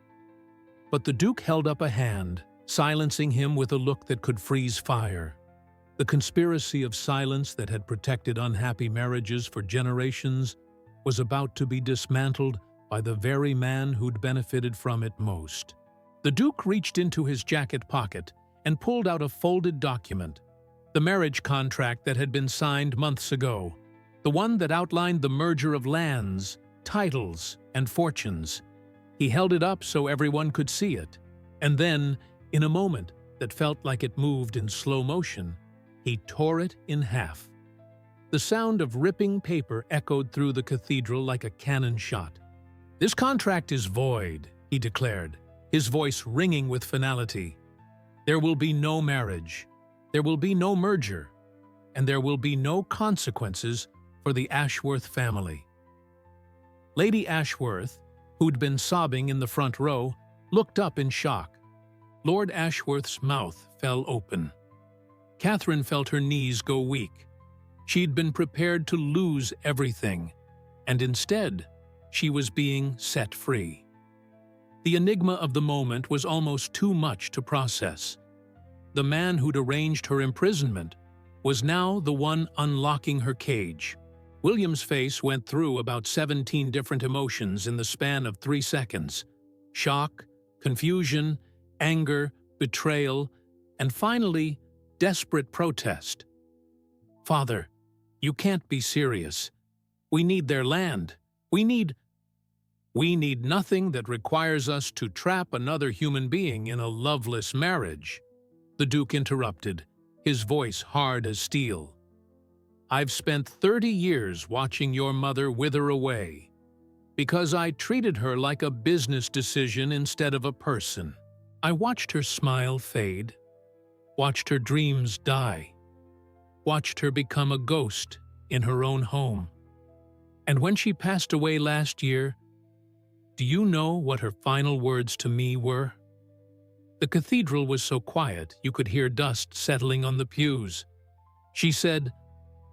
But the Duke held up a hand, silencing him with a look that could freeze fire. The conspiracy of silence that had protected unhappy marriages for generations was about to be dismantled by the very man who'd benefited from it most. The Duke reached into his jacket pocket and pulled out a folded document, the marriage contract that had been signed months ago, the one that outlined the merger of lands, titles, and fortunes. He held it up so everyone could see it, and then, in a moment that felt like it moved in slow motion, he tore it in half. The sound of ripping paper echoed through the cathedral like a cannon shot. "This contract is void," he declared, his voice ringing with finality. "There will be no marriage, there will be no merger, and there will be no consequences for the Ashworth family." Lady Ashworth, who'd been sobbing in the front row, looked up in shock. Lord Ashworth's mouth fell open. Catherine felt her knees go weak. She'd been prepared to lose everything, and instead, she was being set free. The enigma of the moment was almost too much to process. The man who'd arranged her imprisonment was now the one unlocking her cage. William's face went through about 17 different emotions in the span of 3 seconds. Shock, confusion, anger, betrayal, and finally, desperate protest. "Father, you can't be serious. We need their land. We need nothing that requires us to trap another human being in a loveless marriage." The Duke interrupted, his voice hard as steel. "I've spent 30 years watching your mother wither away, because I treated her like a business decision instead of a person. I watched her smile fade, watched her dreams die, watched her become a ghost in her own home. And when she passed away last year, do you know what her final words to me were?" The cathedral was so quiet you could hear dust settling on the pews. She said,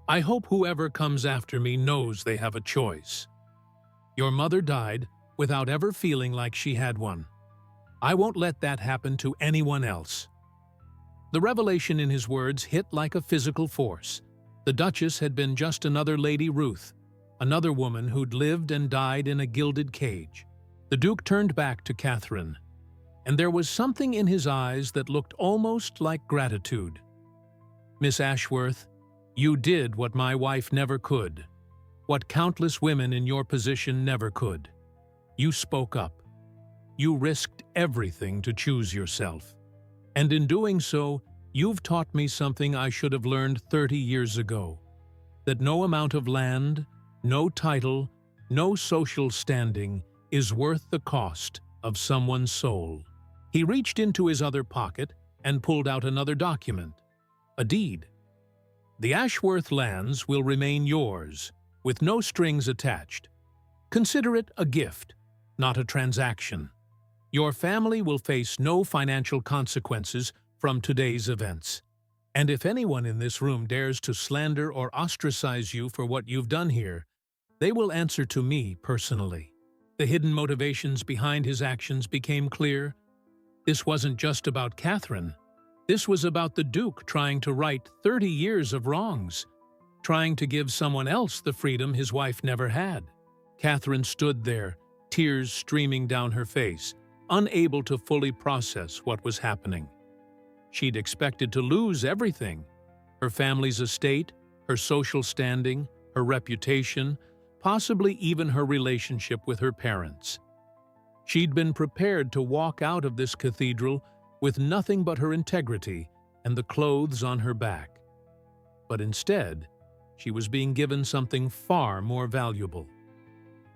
"I hope whoever comes after me knows they have a choice. Your mother died without ever feeling like she had one. I won't let that happen to anyone else." The revelation in his words hit like a physical force. The Duchess had been just another Lady Ruth, another woman who'd lived and died in a gilded cage. The Duke turned back to Catherine, and there was something in his eyes that looked almost like gratitude. "Miss Ashworth, you did what my wife never could, what countless women in your position never could. You spoke up. You risked everything to choose yourself. And in doing so, you've taught me something I should have learned 30 years ago, that no amount of land, no title, no social standing is worth the cost of someone's soul." He reached into his other pocket and pulled out another document, a deed. "The Ashworth lands will remain yours, with no strings attached. Consider it a gift, not a transaction. Your family will face no financial consequences from today's events. And if anyone in this room dares to slander or ostracize you for what you've done here, they will answer to me personally." The hidden motivations behind his actions became clear. This wasn't just about Catherine. This was about the Duke trying to right 30 years of wrongs, trying to give someone else the freedom his wife never had. Catherine stood there, tears streaming down her face, unable to fully process what was happening. She'd expected to lose everything: her family's estate, her social standing, her reputation, possibly even her relationship with her parents. She'd been prepared to walk out of this cathedral with nothing but her integrity and the clothes on her back. But instead, she was being given something far more valuable: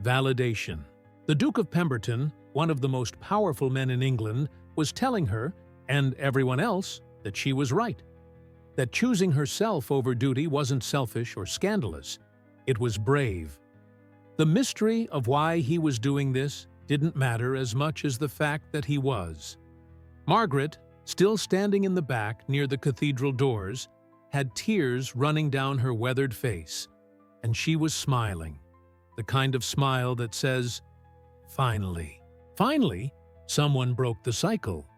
validation. The Duke of Pemberton, one of the most powerful men in England, was telling her, and everyone else, that she was right. That choosing herself over duty wasn't selfish or scandalous. It was brave. The mystery of why he was doing this didn't matter as much as the fact that he was. Margaret, still standing in the back near the cathedral doors, had tears running down her weathered face, and she was smiling, the kind of smile that says, "Finally." Finally, someone broke the cycle.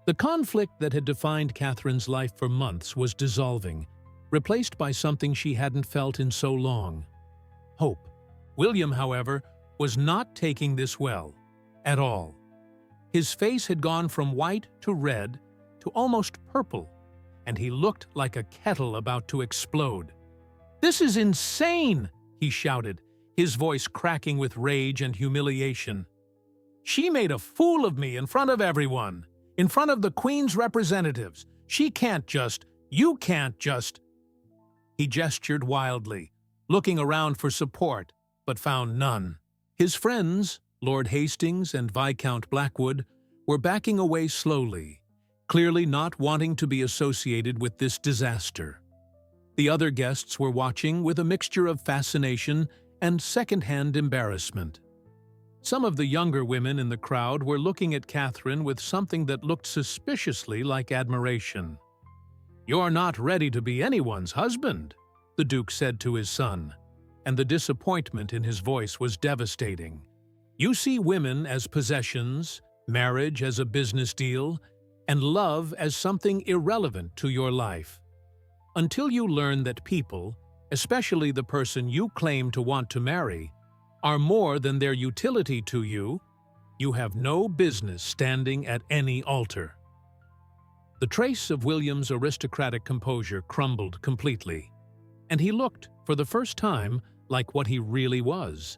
The conflict that had defined Catherine's life for months was dissolving, replaced by something she hadn't felt in so long: hope. William, however, was not taking this well, at all. His face had gone from white to red to almost purple, and he looked like a kettle about to explode. "This is insane!" he shouted, his voice cracking with rage and humiliation. "She made a fool of me in front of everyone, in front of the Queen's representatives. You can't just... He gestured wildly, looking around for support, but found none. His friends, Lord Hastings and Viscount Blackwood, were backing away slowly, clearly not wanting to be associated with this disaster. The other guests were watching with a mixture of fascination and second-hand embarrassment. Some of the younger women in the crowd were looking at Catherine with something that looked suspiciously like admiration. "You're not ready to be anyone's husband," the Duke said to his son, and the disappointment in his voice was devastating. "You see women as possessions, marriage as a business deal, and love as something irrelevant to your life. Until you learn that people, especially the person you claim to want to marry, are more than their utility to you, you have no business standing at any altar. The trace of William's aristocratic composure crumbled completely, and he looked, for the first time, like what he really was.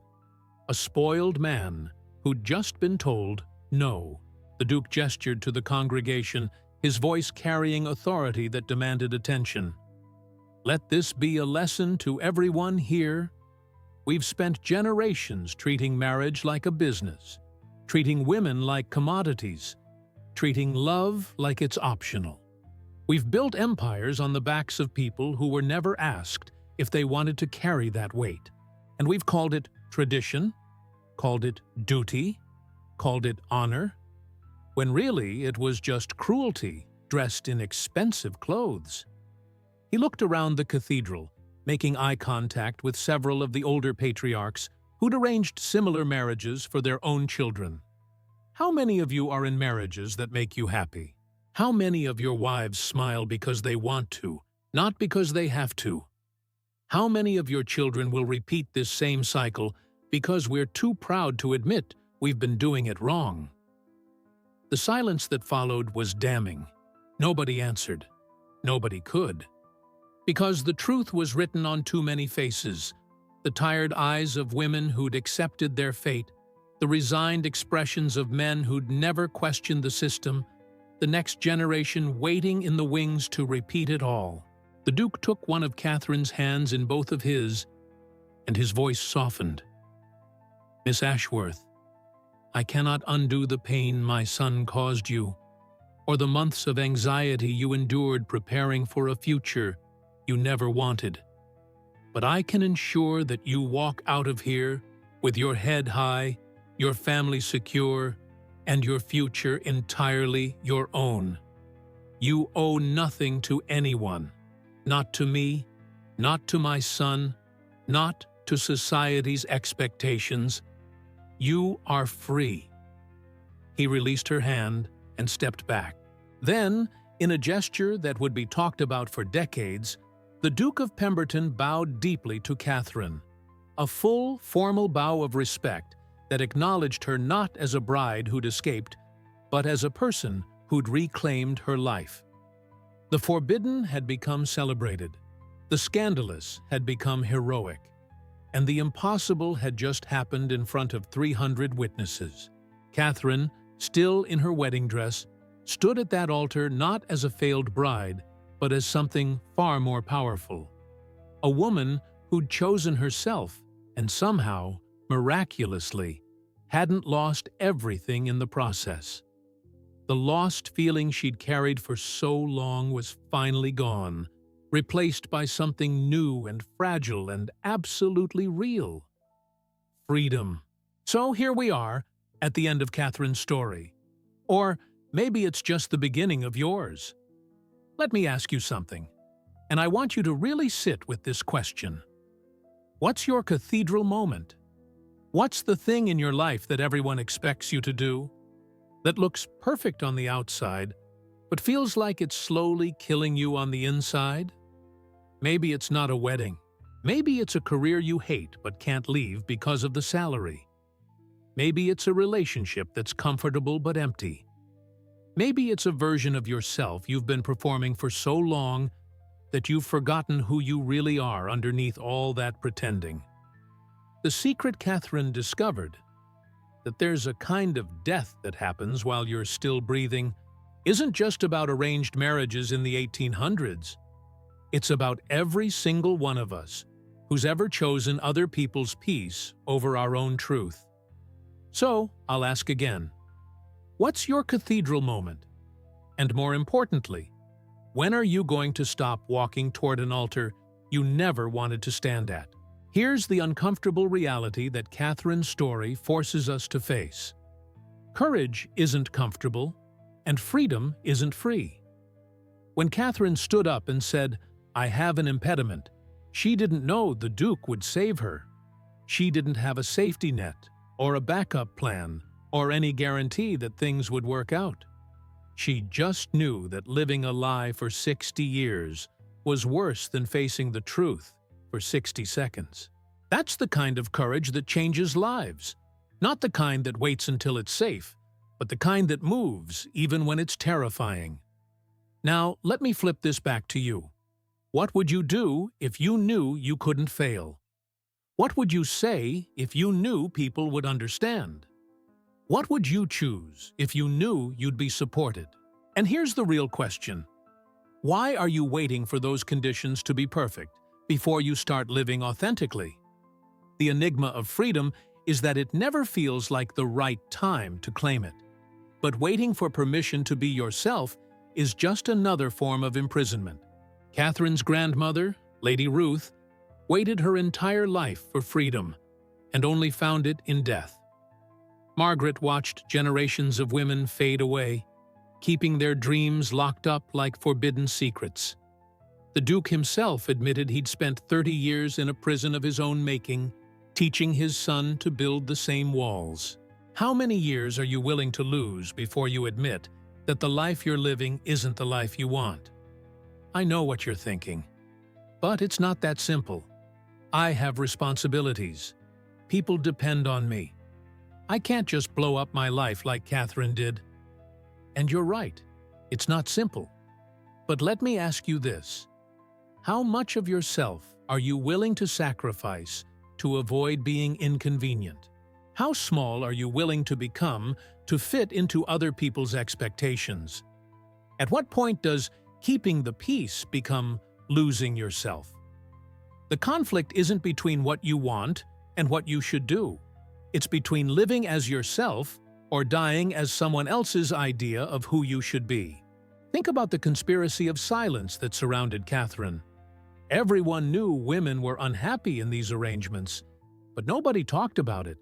A spoiled man who'd just been told no. The Duke gestured to the congregation, his voice carrying authority that demanded attention. Let this be a lesson to everyone here. We've spent generations treating marriage like a business, treating women like commodities, treating love like it's optional. We've built empires on the backs of people who were never asked if they wanted to carry that weight. And we've called it tradition, called it duty, called it honor, when really it was just cruelty dressed in expensive clothes. He looked around the cathedral, making eye contact with several of the older patriarchs who'd arranged similar marriages for their own children. How many of you are in marriages that make you happy? How many of your wives smile because they want to, not because they have to? How many of your children will repeat this same cycle because we're too proud to admit we've been doing it wrong? The silence that followed was damning. Nobody answered. Nobody could. Because the truth was written on too many faces, the tired eyes of women who'd accepted their fate, the resigned expressions of men who'd never questioned the system, the next generation waiting in the wings to repeat it all. The Duke took one of Catherine's hands in both of his, and his voice softened. Miss Ashworth, I cannot undo the pain my son caused you, or the months of anxiety you endured preparing for a future you never wanted. But I can ensure that you walk out of here with your head high, your family secure, and your future entirely your own. You owe nothing to anyone, not to me, not to my son, not to society's expectations. You are free. He released her hand and stepped back. Then, in a gesture that would be talked about for decades, the Duke of Pemberton bowed deeply to Catherine, a full, formal bow of respect that acknowledged her not as a bride who'd escaped, but as a person who'd reclaimed her life. The forbidden had become celebrated, the scandalous had become heroic, and the impossible had just happened in front of 300 witnesses. Catherine, still in her wedding dress, stood at that altar not as a failed bride, but as something far more powerful. A woman who'd chosen herself and somehow, miraculously, hadn't lost everything in the process. The lost feeling she'd carried for so long was finally gone, replaced by something new and fragile and absolutely real. Freedom. So here we are, at the end of Catherine's story. Or maybe it's just the beginning of yours. Let me ask you something, and I want you to really sit with this question. What's your cathedral moment? What's the thing in your life that everyone expects you to do? That looks perfect on the outside, but feels like it's slowly killing you on the inside? Maybe it's not a wedding. Maybe it's a career you hate but can't leave because of the salary. Maybe it's a relationship that's comfortable but empty. Maybe it's a version of yourself you've been performing for so long that you've forgotten who you really are underneath all that pretending. The secret Catherine discovered, that there's a kind of death that happens while you're still breathing, isn't just about arranged marriages in the 1800s. It's about every single one of us who's ever chosen other people's peace over our own truth. So, I'll ask again, what's your cathedral moment? And more importantly, when are you going to stop walking toward an altar you never wanted to stand at? Here's the uncomfortable reality that Catherine's story forces us to face. Courage isn't comfortable, and freedom isn't free. When Catherine stood up and said, "I have an impediment," she didn't know the Duke would save her. She didn't have a safety net, or a backup plan, or any guarantee that things would work out. She just knew that living a lie for 60 years was worse than facing the truth for 60 seconds. That's the kind of courage that changes lives. Not the kind that waits until it's safe, but the kind that moves even when it's terrifying. Now, let me flip this back to you. What would you do if you knew you couldn't fail? What would you say if you knew people would understand? What would you choose if you knew you'd be supported? And here's the real question. Why are you waiting for those conditions to be perfect before you start living authentically? The enigma of freedom is that it never feels like the right time to claim it. But waiting for permission to be yourself is just another form of imprisonment. Catherine's grandmother, Lady Ruth, waited her entire life for freedom and only found it in death. Margaret watched generations of women fade away, keeping their dreams locked up like forbidden secrets. The Duke himself admitted he'd spent 30 years in a prison of his own making, teaching his son to build the same walls. How many years are you willing to lose before you admit that the life you're living isn't the life you want? I know what you're thinking, but it's not that simple. I have responsibilities. People depend on me. I can't just blow up my life like Catherine did. And you're right, it's not simple. But let me ask you this. How much of yourself are you willing to sacrifice to avoid being inconvenient? How small are you willing to become to fit into other people's expectations? At what point does keeping the peace become losing yourself? The conflict isn't between what you want and what you should do. It's between living as yourself or dying as someone else's idea of who you should be. Think about the conspiracy of silence that surrounded Catherine. Everyone knew women were unhappy in these arrangements, but nobody talked about it.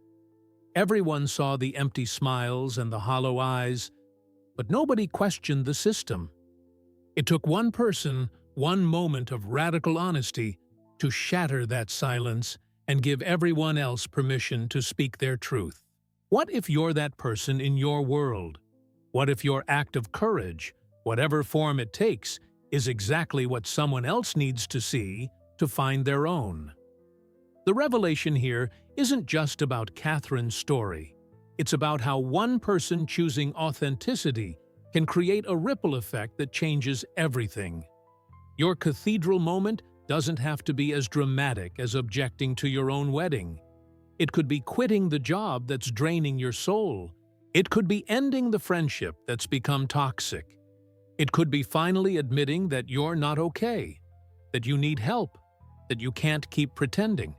Everyone saw the empty smiles and the hollow eyes, but nobody questioned the system. It took one person, one moment of radical honesty, to shatter that silence and give everyone else permission to speak their truth. What if you're that person in your world? What if your act of courage, whatever form it takes, is exactly what someone else needs to see to find their own? The revelation here isn't just about Catherine's story. It's about how one person choosing authenticity can create a ripple effect that changes everything. Your cathedral moment doesn't have to be as dramatic as objecting to your own wedding. It could be quitting the job that's draining your soul. It could be ending the friendship that's become toxic. It could be finally admitting that you're not okay, that you need help, that you can't keep pretending.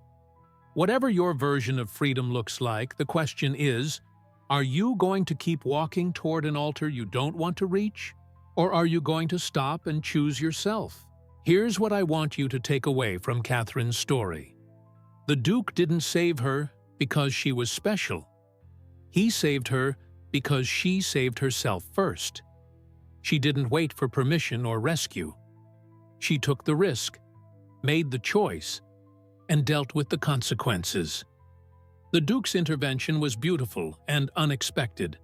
Whatever your version of freedom looks like, the question is, are you going to keep walking toward an altar you don't want to reach? Or are you going to stop and choose yourself? Here's what I want you to take away from Catherine's story. The Duke didn't save her because she was special. He saved her because she saved herself first. She didn't wait for permission or rescue. She took the risk, made the choice, and dealt with the consequences. The Duke's intervention was beautiful and unexpected,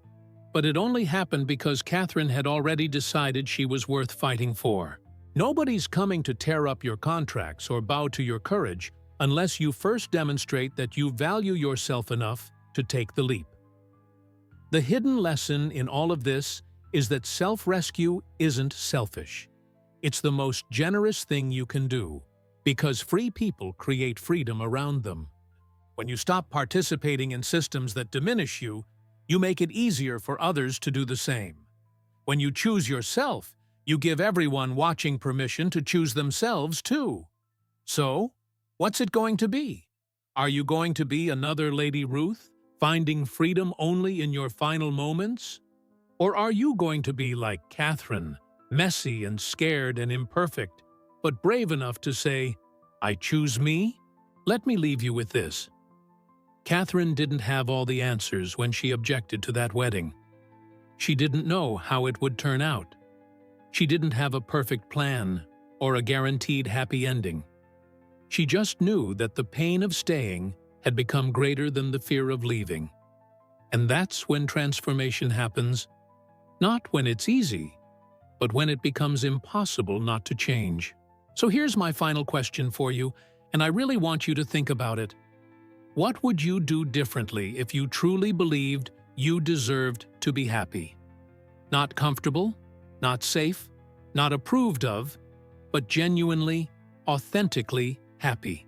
but it only happened because Catherine had already decided she was worth fighting for. Nobody's coming to tear up your contracts or bow to your courage unless you first demonstrate that you value yourself enough to take the leap. The hidden lesson in all of this is that self-rescue isn't selfish. It's the most generous thing you can do, because free people create freedom around them. When you stop participating in systems that diminish you, you make it easier for others to do the same. When you choose yourself, you give everyone watching permission to choose themselves too. So, what's it going to be? Are you going to be another Lady Ruth, finding freedom only in your final moments? Or are you going to be like Catherine, messy and scared and imperfect, but brave enough to say, I choose me? Let me leave you with this. Catherine didn't have all the answers when she objected to that wedding. She didn't know how it would turn out. She didn't have a perfect plan or a guaranteed happy ending. She just knew that the pain of staying had become greater than the fear of leaving. And that's when transformation happens, not when it's easy, but when it becomes impossible not to change. So here's my final question for you, and I really want you to think about it. What would you do differently if you truly believed you deserved to be happy? Not comfortable, not safe, not approved of, but genuinely, authentically happy.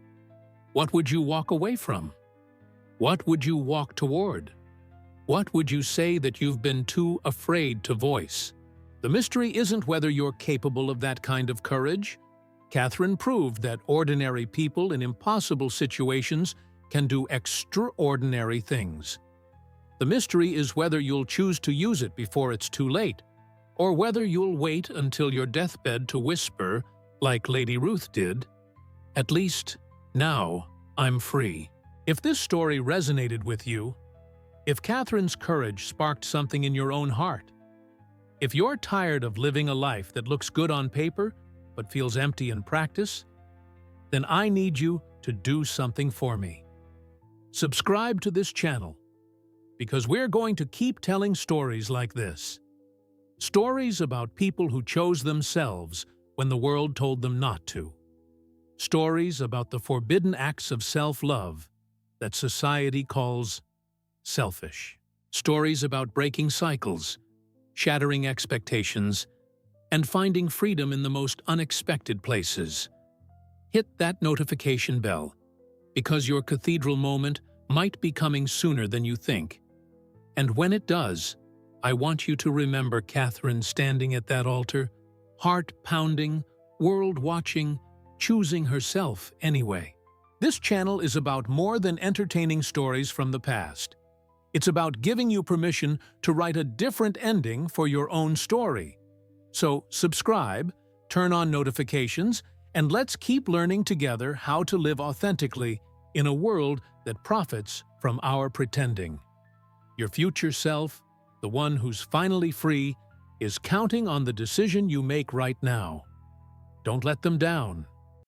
What would you walk away from? What would you walk toward? What would you say that you've been too afraid to voice? The mystery isn't whether you're capable of that kind of courage. Catherine proved that ordinary people in impossible situations can do extraordinary things. The mystery is whether you'll choose to use it before it's too late, or whether you'll wait until your deathbed to whisper, like Lady Ruth did, "At least, now, I'm free." If this story resonated with you, if Catherine's courage sparked something in your own heart, if you're tired of living a life that looks good on paper but feels empty in practice, then I need you to do something for me. Subscribe to this channel, because we're going to keep telling stories like this. Stories about people who chose themselves when the world told them not to. Stories about the forbidden acts of self-love that society calls selfish. Stories about breaking cycles, shattering expectations, and finding freedom in the most unexpected places. Hit that notification bell, because your cathedral moment might be coming sooner than you think. And when it does, I want you to remember Catherine standing at that altar, heart-pounding, world-watching, choosing herself anyway. This channel is about more than entertaining stories from the past. It's about giving you permission to write a different ending for your own story. So subscribe, turn on notifications, and let's keep learning together how to live authentically in a world that profits from our pretending. Your future self, the one who's finally free, is counting on the decision you make right now. Don't let them down.